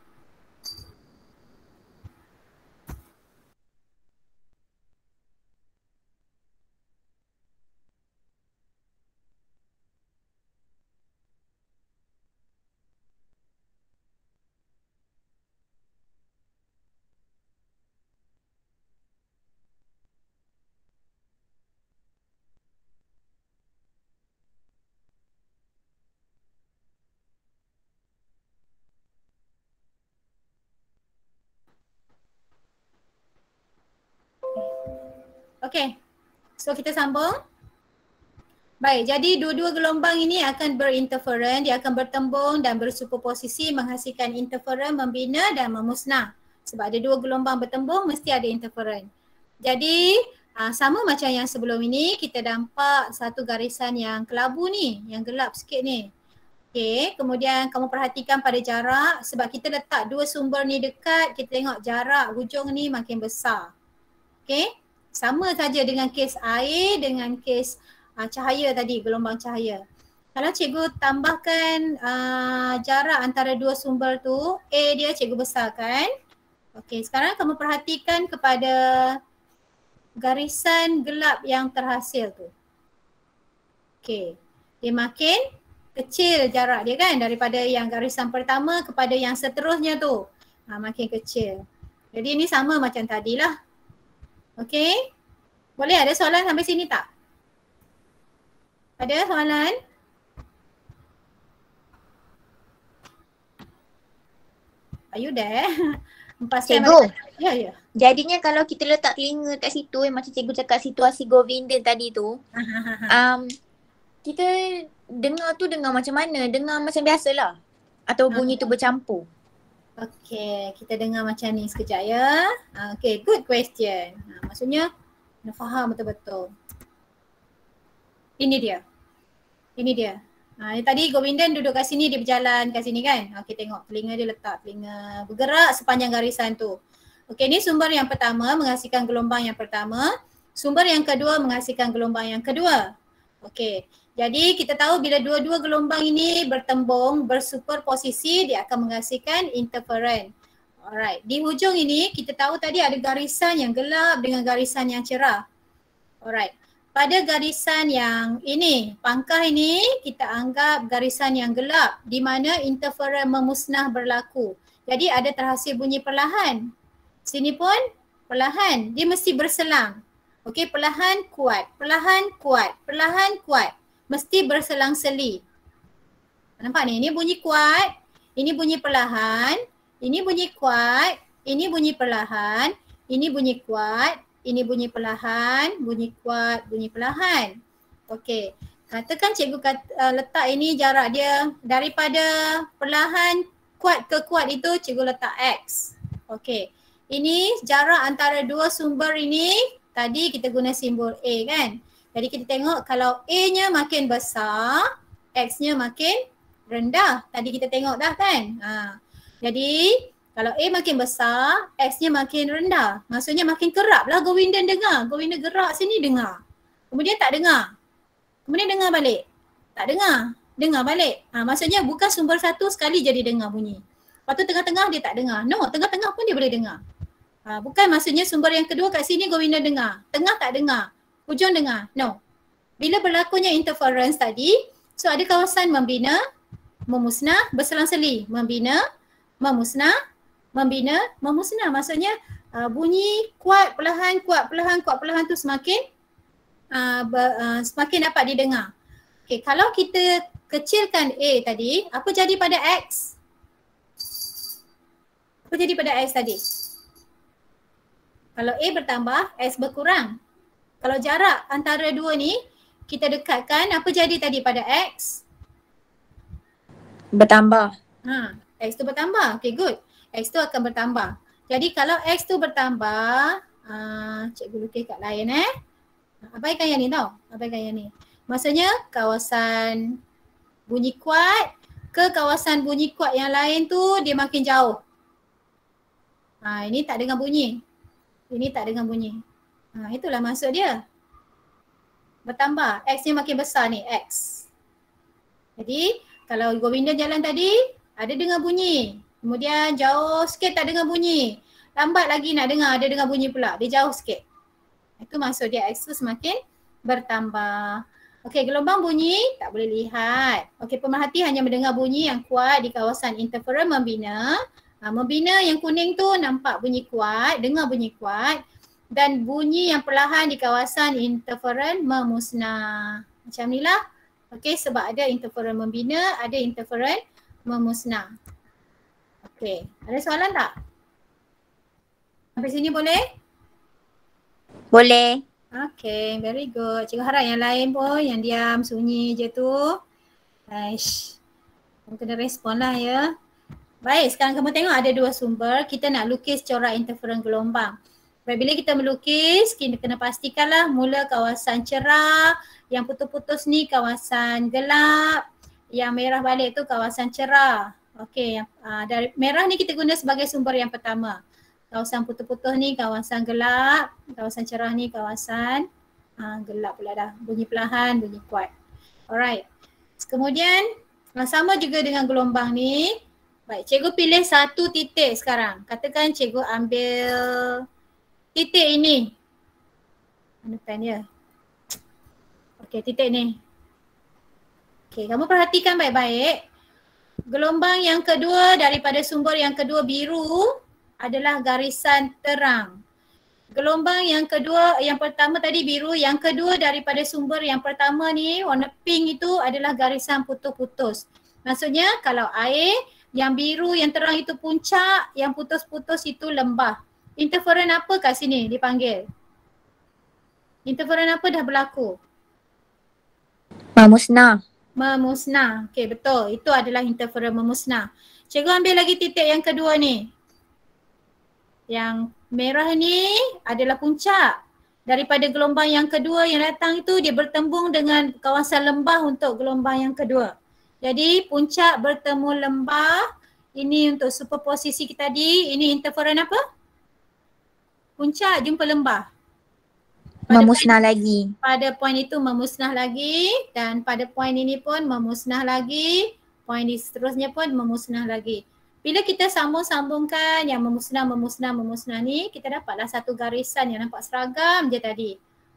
Okay, so kita sambung. Baik, jadi dua-dua gelombang ini akan berinterference, dia akan bertembung dan bersuperposisi menghasilkan interference, membina dan memusnah. Sebab ada dua gelombang bertembung, mesti ada interference. Jadi sama macam yang sebelum ini, kita nampak satu garisan yang kelabu ni, yang gelap sikit ni. Okay, kemudian kamu perhatikan pada jarak, sebab kita letak dua sumber ni dekat, kita tengok jarak hujung ni makin besar. Okay. Sama saja dengan kes air dengan kes cahaya tadi, gelombang cahaya. Kalau cikgu tambahkan jarak antara dua sumber tu, A dia cikgu besarkan. Okey, sekarang kamu perhatikan kepada garisan gelap yang terhasil tu. Okey, dia makin kecil jarak dia kan daripada yang garisan pertama kepada yang seterusnya tu. Makin kecil. Jadi ini sama macam tadilah. Okey, boleh ada soalan sampai sini tak? Ada soalan? Are you there? Cikgu, ya. Jadinya kalau kita letak telinga kat situ, macam cikgu cakap situasi Govindan tadi tu, kita dengar macam mana? Dengar macam biasalah? Atau bunyi tu bercampur? Okay, kita dengar macam ni sekejap ya. Okay, good question. Maksudnya kena faham betul-betul. Ini dia. Tadi Govindan duduk kat sini, dia berjalan kat sini kan. Okay, tengok telinga dia letak, telinga bergerak sepanjang garisan tu. Okay, ni sumber yang pertama menghasilkan gelombang yang pertama. Sumber yang kedua menghasilkan gelombang yang kedua. Okay. Jadi kita tahu bila dua-dua gelombang ini bertembung, bersuperposisi, dia akan menghasilkan interference. Alright, di hujung ini kita tahu tadi ada garisan yang gelap dengan garisan yang cerah. Alright, pada garisan yang ini, pangkah ini kita anggap garisan yang gelap di mana interference memusnah berlaku. Jadi ada terhasil bunyi perlahan. Sini pun perlahan, dia mesti berselang. Okey, perlahan kuat, perlahan kuat, perlahan kuat. Mesti berselang-seli. Nampak ni? Ini bunyi kuat, ini bunyi perlahan, ini bunyi kuat, ini bunyi perlahan, ini bunyi kuat, ini bunyi perlahan, bunyi kuat, bunyi perlahan. Okey. Katakan cikgu letak ini jarak dia daripada perlahan kuat ke kuat itu cikgu letak X. Okey. Ini jarak antara dua sumber ini, tadi kita guna simbol A kan? Jadi kita tengok kalau A-nya makin besar, X-nya makin rendah. Tadi kita tengok dah kan? Jadi kalau A makin besar, X-nya makin rendah. Maksudnya makin kerap lah Govindan dengar. Govindan gerak sini dengar. Kemudian tak dengar. Kemudian dengar balik. Tak dengar. Dengar balik. Maksudnya bukan sumber satu sekali jadi dengar bunyi. Lepas tu tengah-tengah dia tak dengar. No, tengah-tengah pun dia boleh dengar. Bukan maksudnya sumber yang kedua kat sini Govinda dengar. Tengah tak dengar. Hujung dengar. No. Bila berlakunya interference tadi, so ada kawasan membina, memusnah, berselang-seli. Membina, memusnah, membina, memusnah. Maksudnya bunyi kuat perlahan, kuat perlahan, kuat perlahan tu semakin semakin dapat didengar. Okay, kalau kita kecilkan A tadi, apa jadi pada X? Apa jadi pada X tadi? Kalau A bertambah, X berkurang. Kalau jarak antara dua ni kita dekatkan, apa jadi tadi pada X? Bertambah. X tu bertambah. Okay, good. X tu akan bertambah. Jadi kalau X tu bertambah, cikgu lukis kat lain abaikan yang ni tau. Abaikan yang ni. Maksudnya kawasan bunyi kuat ke kawasan bunyi kuat yang lain tu dia makin jauh. Ini tak dengar bunyi. Ini tak dengar bunyi. Itulah maksud dia. Bertambah. X ni makin besar ni. X. Jadi kalau Govinda jalan tadi ada dengar bunyi. Kemudian jauh sikit tak dengar bunyi. Lambat lagi nak dengar, ada dengar bunyi pula. Dia jauh sikit. Itu maksud dia X tu semakin bertambah. Okey, gelombang bunyi tak boleh lihat. Okey, pemerhati hanya mendengar bunyi yang kuat di kawasan interferen membina. Membina yang kuning tu nampak bunyi kuat, dengar bunyi kuat. Dan bunyi yang perlahan di kawasan interferen memusnah. Macam ni lah. Okey, sebab ada interferen membina, ada interferen memusnah. Okey, ada soalan tak? Sampai sini boleh? Boleh. Okay, very good. Cikgu harap yang lain pun yang diam sunyi je tu. Kamu kena respon lah ya. Baik, sekarang kamu tengok ada dua sumber. Kita nak lukis corak interferen gelombang. Baik, bila kita melukis, kita kena pastikanlah mula kawasan cerah. Yang putus-putus ni kawasan gelap. Yang merah balik tu kawasan cerah. Okay, dari merah ni kita guna sebagai sumber yang pertama. Kawasan putus-putus ni kawasan gelap, kawasan cerah ni kawasan gelap pula dah. Bunyi perlahan, bunyi kuat. Alright. Kemudian sama juga dengan gelombang ni. Baik, cikgu pilih satu titik sekarang. Katakan cikgu ambil titik ini. Mana pen dia? Okey, titik ni. Okey, kamu perhatikan baik-baik. Gelombang yang kedua daripada sumber yang kedua biru adalah garisan terang. Gelombang yang kedua, yang pertama tadi biru, yang kedua daripada sumber yang pertama ni warna pink itu adalah garisan putus-putus. Maksudnya kalau air, yang biru yang terang itu puncak, yang putus-putus itu lembah. Interferen apa kat sini dipanggil? Interferen apa dah berlaku? Memusnah. Memusnah. Okey, betul. Itu adalah interferen memusnah. Cikgu ambil lagi titik yang kedua ni. Yang merah ni adalah puncak. Daripada gelombang yang kedua yang datang itu dia bertembung dengan kawasan lembah untuk gelombang yang kedua. Jadi puncak bertemu lembah. Ini untuk superposisi kita tadi. Ini interferen apa? Puncak jumpa lembah. Memusnah lagi. Pada poin itu memusnah lagi dan pada poin ini pun memusnah lagi. Poin di seterusnya pun memusnah lagi. Bila kita sambung-sambungkan yang memusnah ni, kita dapatlah satu garisan yang nampak seragam je tadi.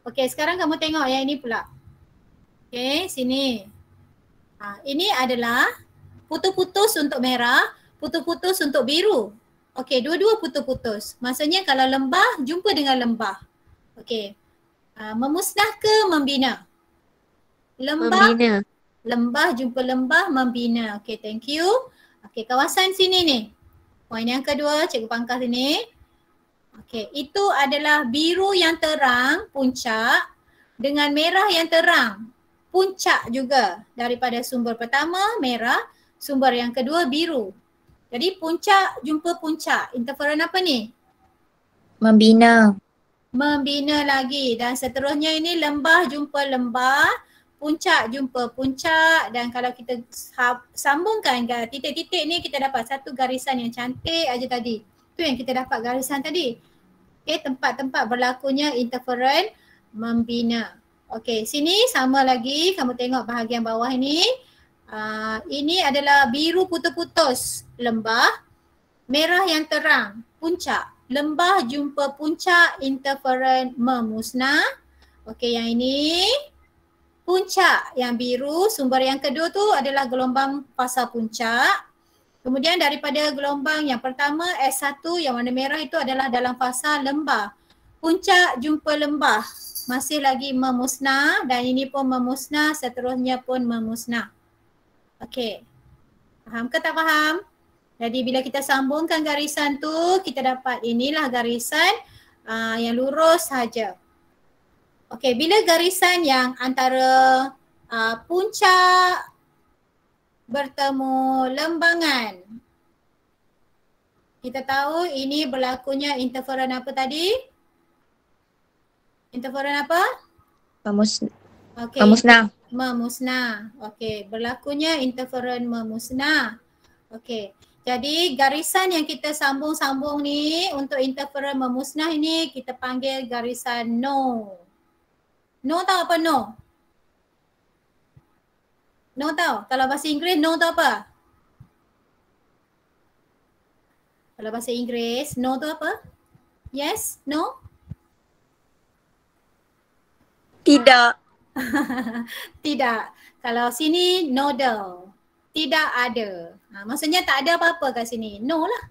Okey, sekarang kamu tengok yang ini pula. Okey, sini. Ini adalah putus-putus untuk merah, putus-putus untuk biru. Okey, dua-dua putus-putus. Maksudnya kalau lembah, jumpa dengan lembah. Okey. Memusnah ke membina? Lembah. Membina. Lembah jumpa lembah, membina. Okey, thank you. Okey, kawasan sini ni. Poin yang kedua, cikgu pangkas sini. Okey, itu adalah biru yang terang, puncak, dengan merah yang terang, puncak juga. Daripada sumber pertama, merah, sumber yang kedua, biru. Jadi puncak jumpa puncak. Interferen apa ni? Membina. Membina lagi dan seterusnya ini lembah jumpa lembah, puncak jumpa puncak dan kalau kita sambungkan titik-titik ni kita dapat satu garisan yang cantik aja tadi. Tu yang kita dapat garisan tadi. Okey, tempat-tempat berlakunya interferen membina. Okey, sini sama lagi. Kamu tengok bahagian bawah ini. Ini adalah biru putus-putus, lembah. Merah yang terang, puncak. Lembah jumpa puncak, interferen memusnah. Okey, yang ini puncak yang biru. Sumber yang kedua tu adalah gelombang fasa puncak. Kemudian daripada gelombang yang pertama S1 yang warna merah itu adalah dalam fasa lembah. Puncak jumpa lembah masih lagi memusnah dan ini pun memusnah, seterusnya pun memusnah. Okey. Faham ke tak faham? Jadi bila kita sambungkan garisan tu, kita dapat inilah garisan yang lurus saja. Okey, bila garisan yang antara puncak bertemu lembangan. Kita tahu ini berlakunya interferen apa tadi? Interferen apa? Memusnah. Memusnah. Okey, berlakunya interferen memusnah. Okey. Jadi garisan yang kita sambung-sambung ni untuk interferen memusnah ini kita panggil garisan no. No tahu apa no? No tahu? Kalau bahasa Inggeris no tu apa? Kalau bahasa Inggeris no tu apa? Yes? No? Tidak. Tidak. Kalau sini nodal. Tidak ada. Maksudnya tak ada apa-apa kat sini. No lah.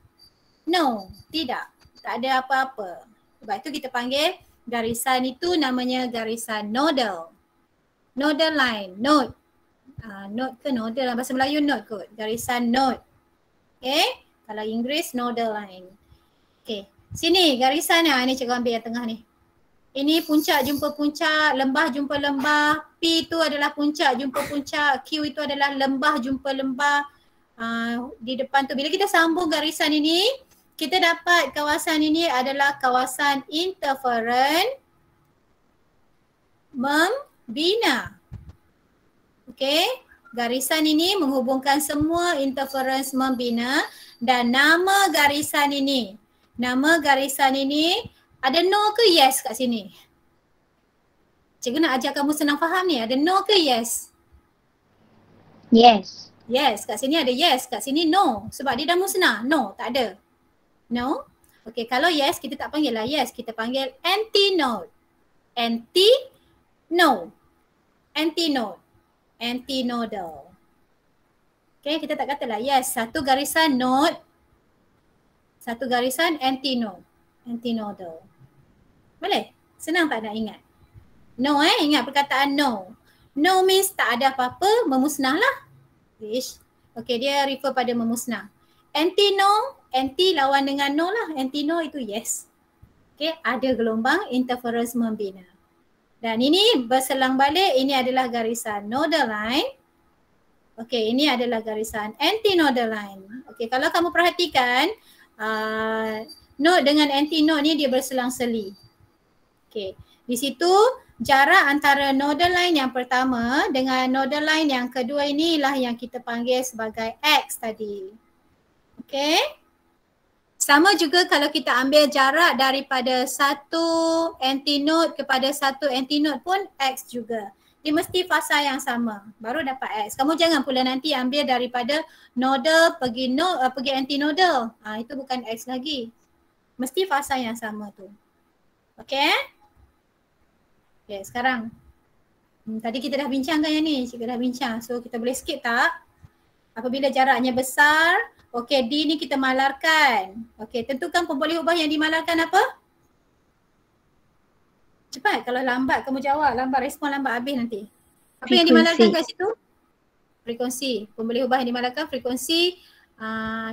No. Tidak. Tak ada apa-apa. Sebab itu kita panggil garisan itu namanya garisan nodal. Nodal line. Node. Node ke nodal lah. Bahasa Melayu node kot. Garisan node. Okay. Kalau Inggeris nodal line. Okay. Sini garisan ni cikgu ambil yang tengah ni. Ini puncak jumpa puncak, lembah jumpa lembah, P itu adalah puncak jumpa puncak, Q itu adalah lembah jumpa lembah. Di depan tu bila kita sambung garisan ini, kita dapat kawasan ini adalah kawasan interferen membina. Okey, garisan ini menghubungkan semua interference membina dan nama garisan ini ada no ke yes kat sini? Cikgu nak ajar kamu senang faham ni. Ada no ke yes? Yes. Yes, kat sini ada yes, kat sini no. Sebab dia dah musnah. No, tak ada. No. Okey, kalau yes kita tak panggil lah yes. Kita panggil antinode. Antinode. Antinodal. Okey, kita tak katalah yes. Satu garisan node. Satu garisan antinodal. Boleh? Senang tak nak ingat? No ingat perkataan no. No means tak ada apa-apa, memusnah lah. Okay, dia refer pada memusnah. Anti-no, anti lawan dengan no lah. Anti-no itu yes. Okay, ada gelombang interference membina. Dan ini berselang balik, ini adalah garisan nodal line. Okay, ini adalah garisan anti-nodal line. Okay, kalau kamu perhatikan, node dengan anti-node ni dia berselang-seli. Okay, di situ jarak antara nodal line yang pertama dengan nodal line yang kedua inilah yang kita panggil sebagai X tadi. Okay. Sama juga kalau kita ambil jarak daripada satu antinode kepada satu antinode pun X juga. Dia mesti fasa yang sama baru dapat X. Kamu jangan pula nanti ambil daripada nodal pergi antinodal. Itu bukan X lagi. Mesti fasa yang sama tu. Okay. Okay, sekarang tadi kita dah bincangkan yang ni, cikgu dah bincang. So kita boleh skip tak? Apabila jaraknya besar, okay, D ni kita malarkan. Okay, tentukan pemboleh ubah yang dimalarkan apa? Cepat, kalau lambat kamu jawab, respon lambat habis nanti. Apa yang dimalarkan kat situ? Frekuensi. Pemboleh ubah yang dimalarkan frekuensi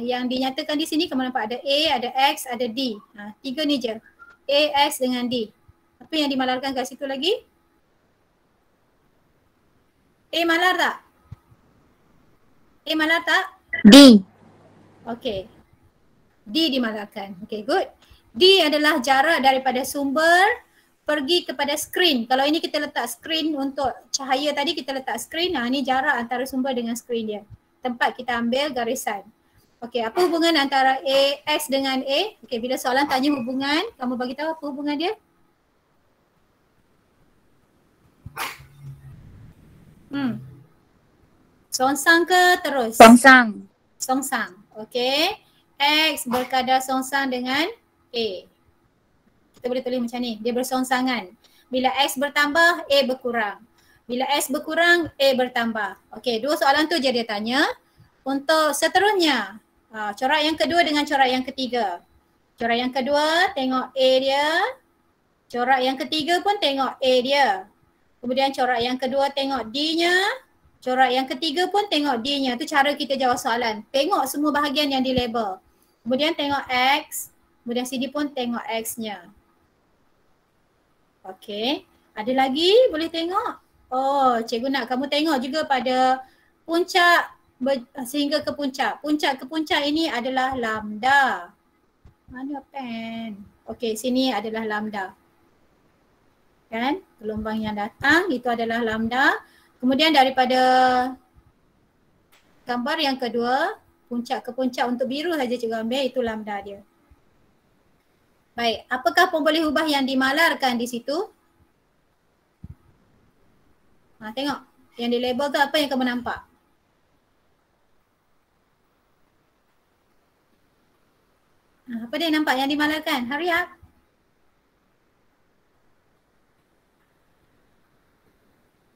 yang dinyatakan di sini kamu nampak ada A, ada X, ada D. Tiga ni je. A, X dengan D. Apa yang dimalarkan kat situ lagi? A malar tak? A malar tak? D. Okay. D dimalarkan. Okay, good. D adalah jarak daripada sumber pergi kepada skrin. Kalau ini kita letak skrin untuk cahaya tadi, kita letak skrin. Ini jarak antara sumber dengan skrin dia. Tempat kita ambil garisan. Okay, apa hubungan antara A, X dengan A? Okay, bila soalan tanya hubungan, kamu bagi tahu apa hubungan dia? Songsang ke terus? Songsang. Songsang. Okey. X berkadar songsang dengan A. Kita boleh tulis macam ni. Dia bersongsangan. Bila X bertambah, A berkurang. Bila X berkurang, A bertambah. Okey, dua soalan tu je dia tanya. Untuk seterusnya, corak yang kedua dengan corak yang ketiga. Corak yang kedua, tengok A dia. Corak yang ketiga pun tengok A dia. Kemudian corak yang kedua tengok D-nya. Corak yang ketiga pun tengok D-nya. Itu cara kita jawab soalan. Tengok semua bahagian yang dilabel. Kemudian tengok X. Kemudian sini pun tengok X-nya. Okey. Ada lagi boleh tengok? Oh, cikgu nak kamu tengok juga pada puncak sehingga ke puncak. Puncak ke puncak ini adalah lambda. Mana pen? Okey, sini adalah lambda. Kan? Gelombang yang datang itu adalah lambda. Kemudian daripada gambar yang kedua, puncak ke puncak untuk biru saja cikgu ambil, itu lambda dia. Baik, apakah pemboleh ubah yang dimalarkan di situ? Tengok, yang di label tu apa yang kamu nampak? Apa dia nampak yang dimalarkan? Hurry up.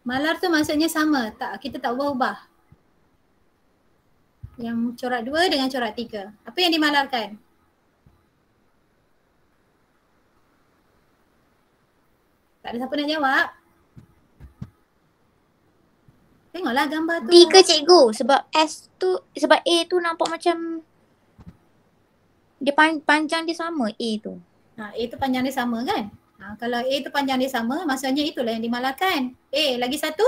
Malar tu maksudnya sama, tak, kita tak ubah-ubah. Yang corak 2 dengan corak 3. Apa yang dimalarkan? Tak ada siapa nak jawab. Tengoklah gambar tu. D ke cikgu? Sebab S tu, sebab A tu nampak macam dia panjang dia sama A tu. A tu panjang dia sama kan? Kalau A tu panjang dia sama, maksudnya itulah yang dimalarkan. A, lagi satu?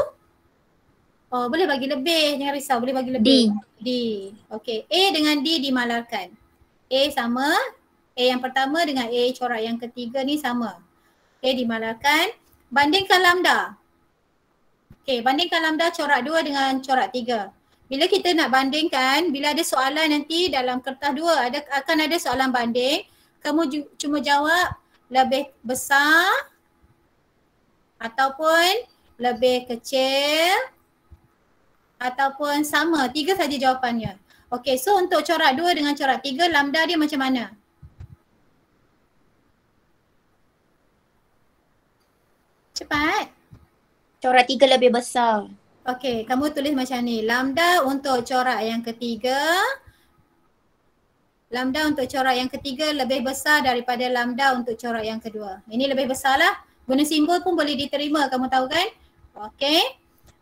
Oh, boleh bagi lebih, jangan risau, boleh bagi lebih. D. Okey, A dengan D dimalarkan. A sama, A yang pertama dengan A corak yang ketiga ni sama. A dimalarkan. Bandingkan lambda. Okey, bandingkan lambda corak 2 dengan corak 3. Bila kita nak bandingkan, bila ada soalan nanti dalam kertas 2 akan ada soalan banding, kamu cuma jawab lebih besar ataupun lebih kecil ataupun sama. 3 saja jawapannya. Okey, so untuk corak 2 dengan corak 3, lambda dia macam mana? Cepat. Corak 3 lebih besar. Okey, kamu tulis macam ni. Lambda untuk corak yang ketiga. Lambda untuk corak yang ketiga lebih besar daripada lambda untuk corak yang kedua. Ini lebih besar lah. Guna simbol pun boleh diterima, kamu tahu kan? Okey.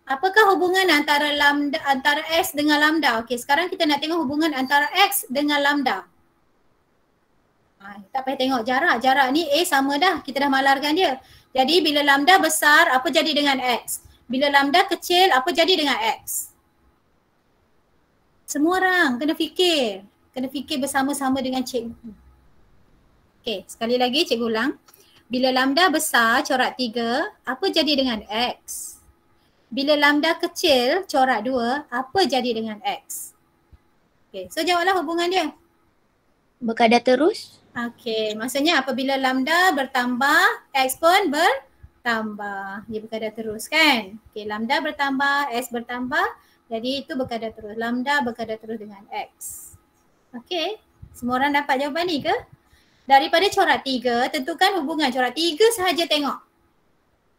Apakah hubungan antara lambda, antara X dengan lambda? Okey, sekarang kita nak tengok hubungan antara X dengan lambda. Tak payah tengok jarak. Jarak ni A sama dah. Kita dah malarkan dia. Jadi bila lambda besar, apa jadi dengan X? Bila lambda kecil, apa jadi dengan X? Semua orang kena fikir. Kena fikir bersama-sama dengan cikgu. Okey, sekali lagi cikgu ulang. Bila lambda besar, corak 3, apa jadi dengan X? Bila lambda kecil, corak 2, apa jadi dengan X? Okey, so jawablah hubungan dia. Berkadar terus. Okey, maksudnya apabila lambda bertambah, X pun bertambah. Dia berkadar terus kan? Okey, lambda bertambah, X bertambah. Jadi itu berkadar terus. Lambda berkadar terus dengan X. Okey, semua orang dapat jawapan ni ke? Daripada corak 3, tentukan hubungan. Corak 3 sahaja tengok.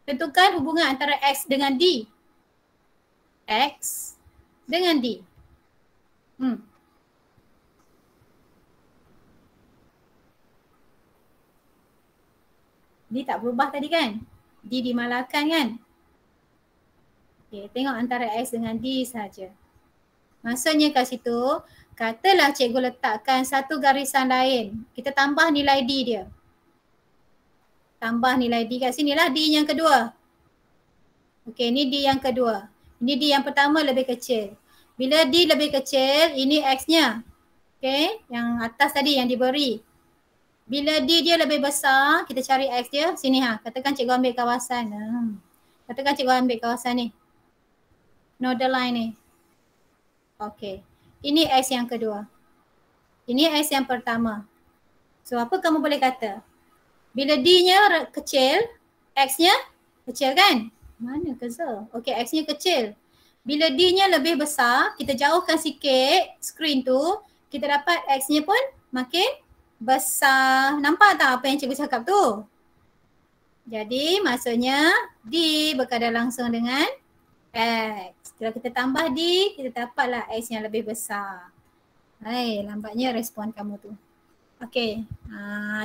Tentukan hubungan antara X dengan D. X dengan D. D tak berubah tadi kan? D dimalarkan kan? Okay, tengok antara X dengan D sahaja. Maksudnya kat situ, katalah cikgu letakkan satu garisan lain. Kita tambah nilai D dia. Tambah nilai D kat sini lah, D yang kedua. Okey, ni D yang kedua. Ini D yang pertama lebih kecil. Bila D lebih kecil, ini X-nya. Okey, yang atas tadi yang diberi. Bila D dia lebih besar, kita cari X dia. Sini katakan cikgu ambil kawasan. Katakan cikgu ambil kawasan ni. Nodal line ni. Okey. Ini X yang kedua. Ini X yang pertama. So apa kamu boleh kata? Bila D-nya kecil, X-nya kecil kan? Mana ke Z? Okey, X-nya kecil. Bila D-nya lebih besar, kita jauhkan sikit screen tu, kita dapat X-nya pun makin besar. Nampak tak apa yang cikgu cakap tu? Jadi maksudnya D berkadar langsung dengan X. Kalau kita tambah D, kita dapatlah X yang lebih besar. Hai, lambatnya respon kamu tu. Okey,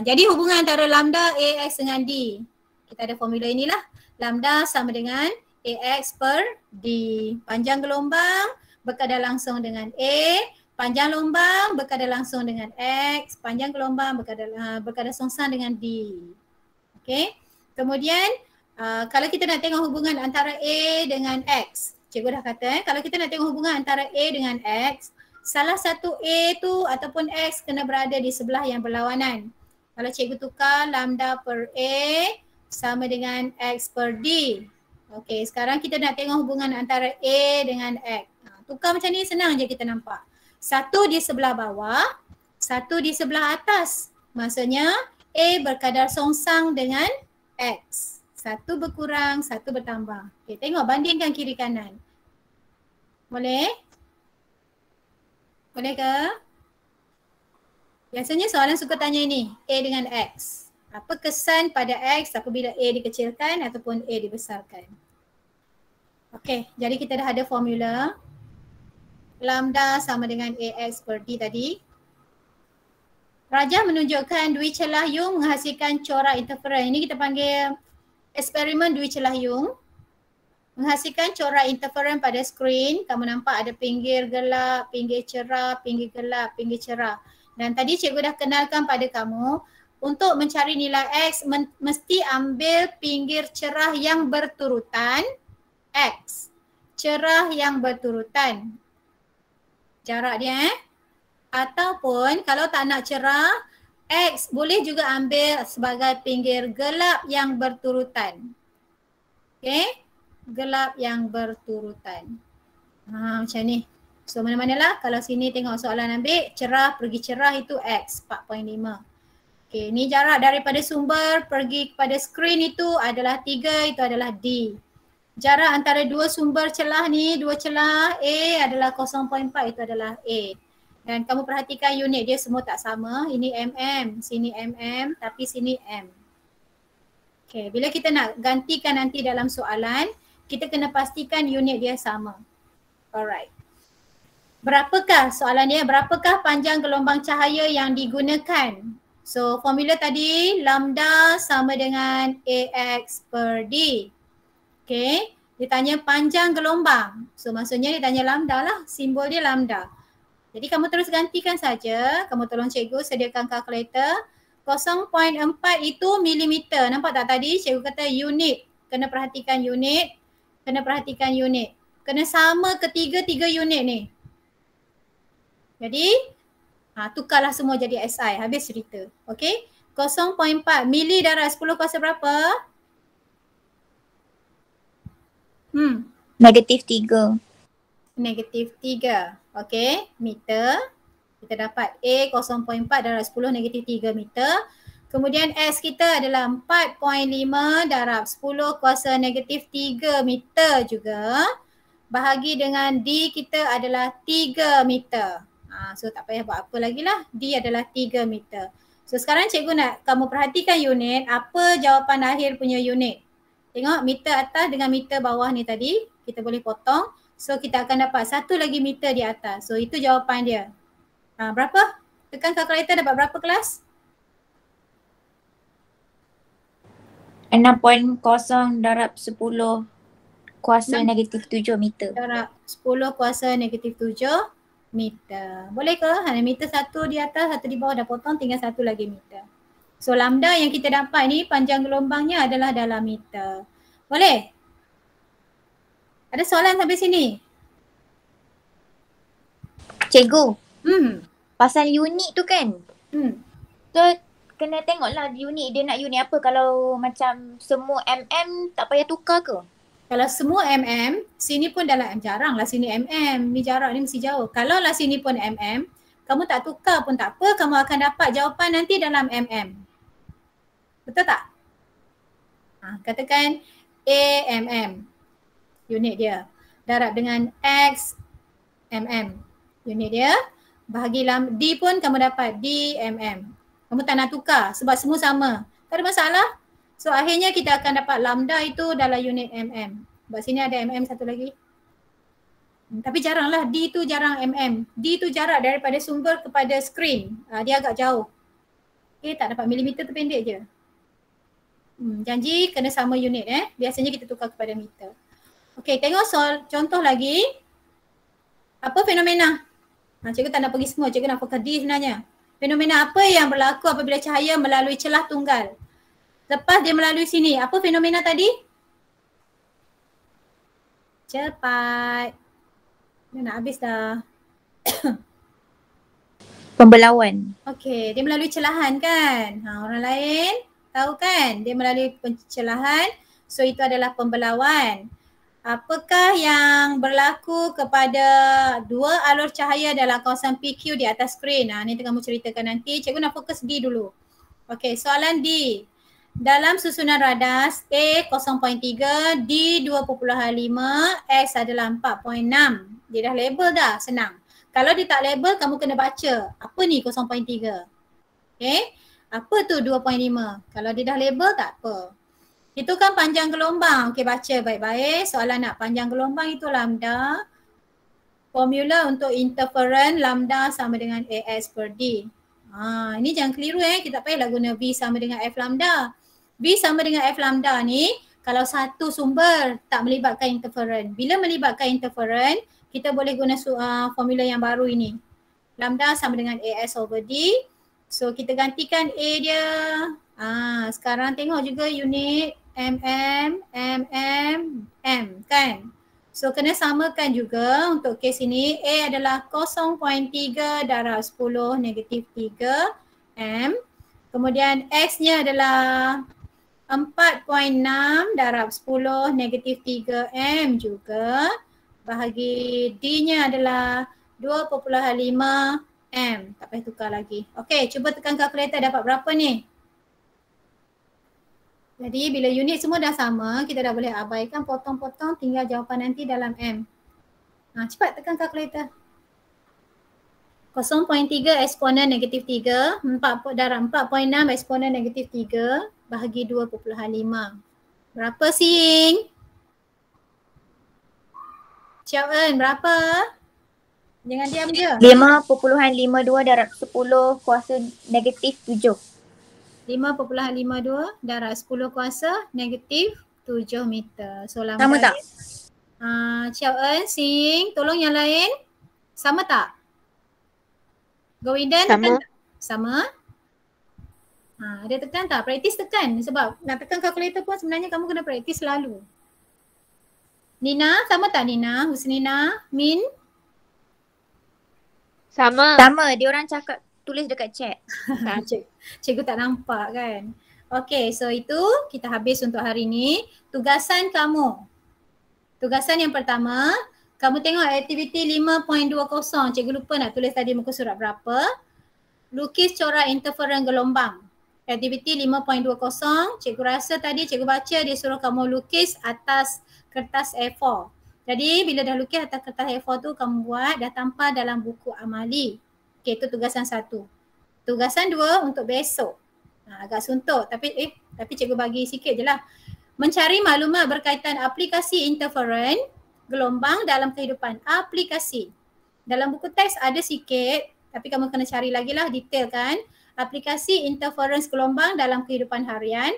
jadi hubungan antara lambda AX dengan D. Kita ada formula inilah. Lambda sama dengan AX per D. Panjang gelombang berkadar langsung dengan A. Panjang gelombang berkadar langsung dengan X. Panjang gelombang berkadar songsang dengan D. Okey. Kemudian kalau kita nak tengok hubungan antara A dengan X. Cikgu dah kata kalau kita nak tengok hubungan antara A dengan X, salah satu A tu ataupun X kena berada di sebelah yang berlawanan. Kalau cikgu tukar lambda per A sama dengan X per D. Okey, sekarang kita nak tengok hubungan antara A dengan X. Tukar macam ni senang je kita nampak. Satu di sebelah bawah, satu di sebelah atas. Maksudnya A berkadar songsang dengan X. Satu berkurang, satu bertambah. Okey, tengok bandingkan kiri kanan. Boleh? Boleh ke? Biasanya soalan suka tanya ini, A dengan X. Apa kesan pada X apabila A dikecilkan ataupun A dibesarkan? Okey, jadi kita dah ada formula. Lambda sama dengan AX per D tadi. Rajah menunjukkan dui celah Young menghasilkan corak interferen. Ini kita panggil eksperimen dui celah Young. Menghasilkan corak interferen pada skrin. Kamu nampak ada pinggir gelap, pinggir cerah, pinggir gelap, pinggir cerah. Dan tadi cikgu dah kenalkan pada kamu, untuk mencari nilai X mesti ambil pinggir cerah yang berturutan X. Cerah yang berturutan. Jarak dia Ataupun kalau tak nak cerah, X boleh juga ambil sebagai pinggir gelap yang berturutan. Okay, gelap yang berturutan. Macam ni. So mana-manalah kalau sini tengok soalan ambil cerah pergi cerah itu X 4.5. Okay, ni jarak daripada sumber pergi kepada skrin itu adalah 3, itu adalah D. Jarak antara dua sumber celah ni, dua celah A adalah 0.4, itu adalah A. Dan kamu perhatikan unit dia semua tak sama. Ini mm, sini mm, tapi sini m. Okay, bila kita nak gantikan nanti dalam soalan, kita kena pastikan unit dia sama. Alright. Berapakah soalan dia? Berapakah panjang gelombang cahaya yang digunakan? So formula tadi lambda sama dengan AX per D. Okay, dia tanya panjang gelombang. So maksudnya dia tanya lambda lah, simbol dia lambda. Jadi kamu terus gantikan saja. Kamu tolong cikgu sediakan kalkulator. 0.4 itu milimeter. Nampak tak tadi cikgu kata unit. Kena perhatikan unit. Kena perhatikan unit. Kena sama ketiga-tiga unit ni. Jadi tukarlah semua jadi SI. Habis cerita. Okey. 0.4 mili darab 10 kuasa berapa? Negatif 3. Negatif 3. Okey, meter. Kita dapat A 0.4 darab 10 negatif 3 meter. Kemudian S kita adalah 4.5 darab 10 kuasa negatif 3 meter juga. Bahagi dengan D kita adalah 3 meter. So tak payah buat apa lagi lah. D adalah 3 meter. So sekarang cikgu nak kamu perhatikan unit. Apa jawapan akhir punya unit? Tengok meter atas dengan meter bawah ni tadi. Kita boleh potong. So kita akan dapat satu lagi meter di atas. So itu jawapan dia. Berapa? Tekan kalkulator dapat berapa kelas? 6.0 darab 10 kuasa negatif 7 meter. Darab 10 kuasa negatif 7 meter. Boleh ke? Hanya meter satu di atas, satu di bawah dah potong, tinggal satu lagi meter. So lambda yang kita dapat ni panjang gelombangnya adalah dalam meter. Boleh? Ada soalan sampai sini? Cikgu, pasal unit tu kan? So kena tengoklah unit dia nak unit apa. Kalau macam semua mm tak payah tukar ke? Kalau semua mm, sini pun dalam jarang lah sini mm. Ni jarak ni mesti jauh. Kalau lah sini pun mm, kamu tak tukar pun tak apa, kamu akan dapat jawapan nanti dalam mm. Betul tak? Katakan AMM. Unit dia. Darab dengan X mm. Unit dia. Bahagi D pun kamu dapat DMM. Kamu tak nak tukar sebab semua sama. Tak ada masalah. So akhirnya kita akan dapat lambda itu dalam unit mm. Sebab sini ada mm satu lagi. Tapi jaranglah D tu jarang mm. D tu jarak daripada sumber kepada skrin. Dia agak jauh. Okay, tak dapat milimeter tu pendek je. Janji kena sama unit Biasanya kita tukar kepada meter. Okay, tengok soal contoh lagi. Apa fenomena? Cikgu tak nak pergi semua, cikgu nak fokus D sebenarnya. Fenomena apa yang berlaku apabila cahaya melalui celah tunggal? Lepas dia melalui sini, apa fenomena tadi? Cepat. Dah nak habis dah. Pembelauan. Okey, dia melalui celahan kan? Orang lain tahu kan? Dia melalui pencelahan. So itu adalah pembelauan. Apakah yang berlaku kepada dua alur cahaya dalam kawasan PQ di atas skrin? Ni kamu ceritakan nanti. Cikgu nak fokus D dulu. Okey, soalan D. Dalam susunan radas A 0.3, D 2.5, X adalah 4.6. Dia dah label dah, senang. Kalau dia tak label, kamu kena baca. Apa ni 0.3? Okay. Apa tu 2.5? Kalau dia dah label, tak apa. Itu kan panjang gelombang. Okay, baca baik-baik. Soalan nak panjang gelombang itu lambda. Formula untuk interference lambda sama dengan AS per D. Ini jangan keliru Kita tak payahlah guna V sama dengan F lambda. V sama dengan F lambda ni kalau satu sumber tak melibatkan interference. Bila melibatkan interference, kita boleh guna formula yang baru ini. Lambda sama dengan AS over D. So kita gantikan A dia. Sekarang tengok juga unit mm, M kan. So kena samakan juga untuk kes ini. A adalah 0.3 darab 10 negatif 3 M. Kemudian X-nya adalah 4.6 darab 10 negatif 3 M juga. Bahagi D-nya adalah 2.5 M. Tak payah tukar lagi. Okey, cuba tekan kalkulator dapat berapa ni? Jadi bila unit semua dah sama, kita dah boleh abaikan potong-potong, tinggal jawapan nanti dalam M. Cepat tekan kalkulator. 0.3 eksponen negatif 3, 4 darab 4.6 eksponen negatif 3 bahagi 2.5. Berapa Sing? Ciao En, berapa? Jangan diam je. 5.52 darab 10 kuasa negatif 7. 5.52 darab 10 kuasa negatif 7 meter. So lambda Sama tak? Ciao En, Sing, tolong yang lain. Sama tak? Go Eden, tekan tak? Sama. Ada tekan tak? Praktis tekan. Sebab nak tekan kalkulator pun sebenarnya kamu kena praktis selalu. Nina, sama tak Nina? Husnina, Min? Sama. Sama, dia orang cakap tulis dekat chat. Cikgu tak nampak kan. Okay, so itu kita habis untuk hari ni. Tugasan kamu. Tugasan yang pertama, kamu tengok aktiviti 5.20. Cikgu lupa nak tulis tadi muka surat berapa. Lukis corak interference gelombang. Aktiviti 5.20. Cikgu rasa tadi cikgu baca dia suruh kamu lukis atas kertas A4. Jadi bila dah lukis atas kertas A4 tu kamu buat dah tampal dalam buku amali. Okay, itu tugasan 1. Tugasan 2 untuk besok. Agak suntuk tapi cikgu bagi sikit je lah. Mencari maklumat berkaitan aplikasi interference gelombang dalam kehidupan. Aplikasi. Dalam buku teks ada sikit tapi kamu kena cari lagi lah detail kan. Aplikasi interference gelombang dalam kehidupan harian.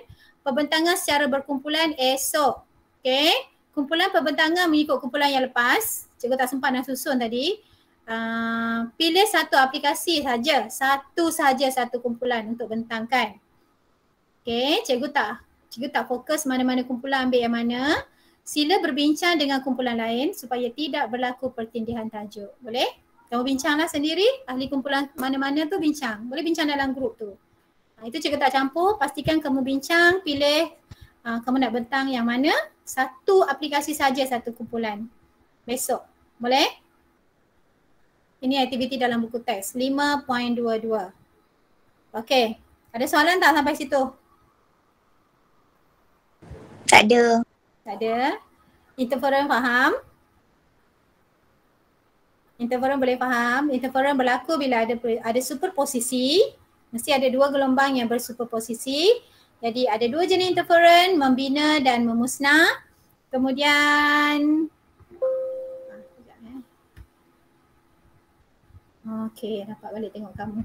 Pembentangan secara berkumpulan esok. Okay. Kumpulan pembentangan mengikut kumpulan yang lepas. Cikgu tak sempat nak susun tadi. Pilih satu aplikasi saja. Satu kumpulan untuk bentangkan. Okay. Cikgu tak fokus mana-mana kumpulan ambil yang mana. Sila berbincang dengan kumpulan lain supaya tidak berlaku pertindihan tajuk. Boleh? Kamu bincanglah sendiri, ahli kumpulan mana-mana tu bincang. Boleh bincang dalam grup tu. Itu cikgu tak campur, pastikan kamu bincang, pilih kamu nak bentang yang mana. Satu aplikasi saja satu kumpulan. Besok. Boleh? Ini aktiviti dalam buku teks 5.22. Okey. Ada soalan tak sampai situ? Tak ada. Tak ada. Interferon faham? Interferon boleh faham? Interferon berlaku bila ada superposisi. Mesti ada dua gelombang yang bersuperposisi. Jadi ada dua jenis interferon, membina dan memusnah. Kemudian okey, dapat balik tengok kamu.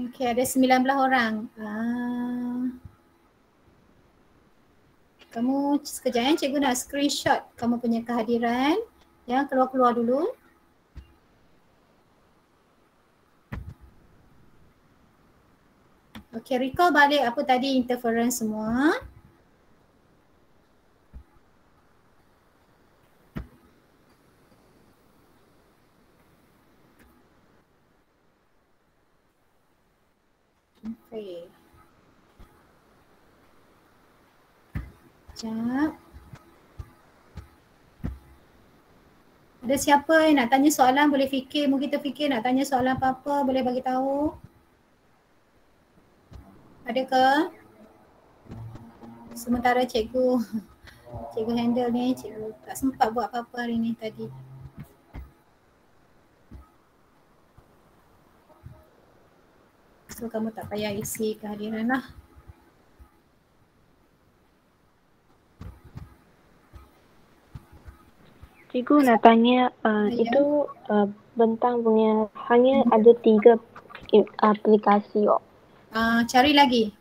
Okey, ada 19 orang. Kamu sekejap ya, cikgu nak screenshot kamu punya kehadiran. Ya, keluar-keluar dulu. Okey, recall balik apa tadi interference semua. Okey. Sekejap. Ada siapa yang nak tanya soalan boleh fikir, mungkin terfikir nak tanya soalan apa-apa boleh bagi tahu. Ada ke? Sementara cikgu handle ni, cikgu tak sempat buat apa-apa hari ni tadi. So kamu tak payah isi kehadiran lah. Cikgu nak tanya itu bentang punya hanya ada 3 aplikasi kok. Cari lagi.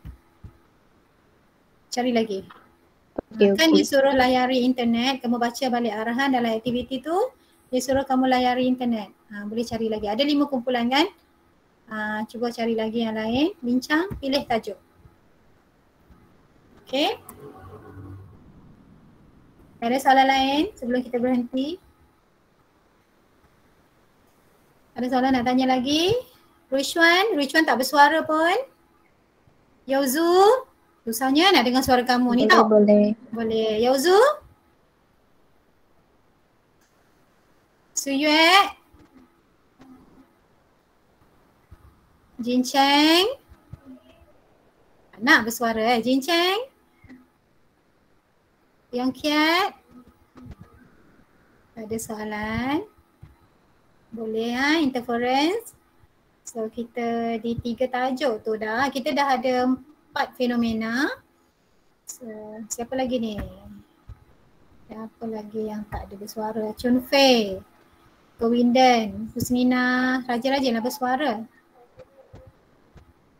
Okay. Kan dia suruh layari internet, kamu baca balik arahan dalam aktiviti tu, dia suruh kamu layari internet. Boleh cari lagi. Ada 5 kumpulan kan? Cuba cari lagi yang lain. Bincang, pilih tajuk. Okay. Ada soalan lain sebelum kita berhenti? Ada soalan nak tanya lagi? Ruishwan tak bersuara pun. Yauzu, susahnya nak dengar suara kamu ni tau. Boleh. Yauzu? Suyue? Jin Cheng? Nak bersuara Jin Cheng? Yang Kiat? Ada soalan? Boleh interference. So kita di 3 tajuk tu dah. Kita dah ada 4 fenomena. So siapa lagi ni? Siapa lagi yang tak ada bersuara? Chun Fei, Kewindan, Husnina, Raja-Raja nak bersuara.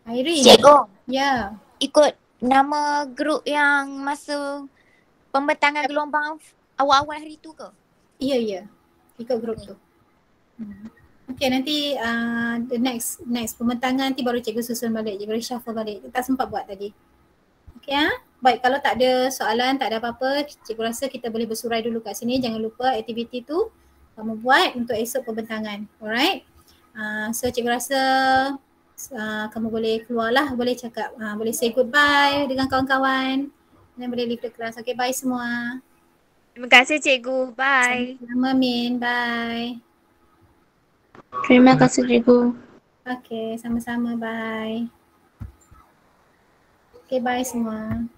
Irene. Cikgu. Ya. Ikut nama grup yang masa pembentangan gelombang awal-awal hari tu ke? Ya. Ikut grup tu. Okay, nanti the next pembentangan nanti baru cikgu susun balik, cikgu reshuffle balik. Tak sempat buat tadi. Okay Baik, kalau tak ada soalan, tak ada apa-apa, cikgu rasa kita boleh bersurai dulu kat sini. Jangan lupa aktiviti tu kamu buat untuk esok pembentangan. Alright. So cikgu rasa kamu boleh keluarlah, boleh cakap, boleh say goodbye dengan kawan-kawan. Dan boleh leave the class. Okay, bye semua. Terima kasih cikgu. Bye. Sama-sama Min, bye. Terima kasih cikgu. Okay, sama-sama, bye. Okay, bye semua.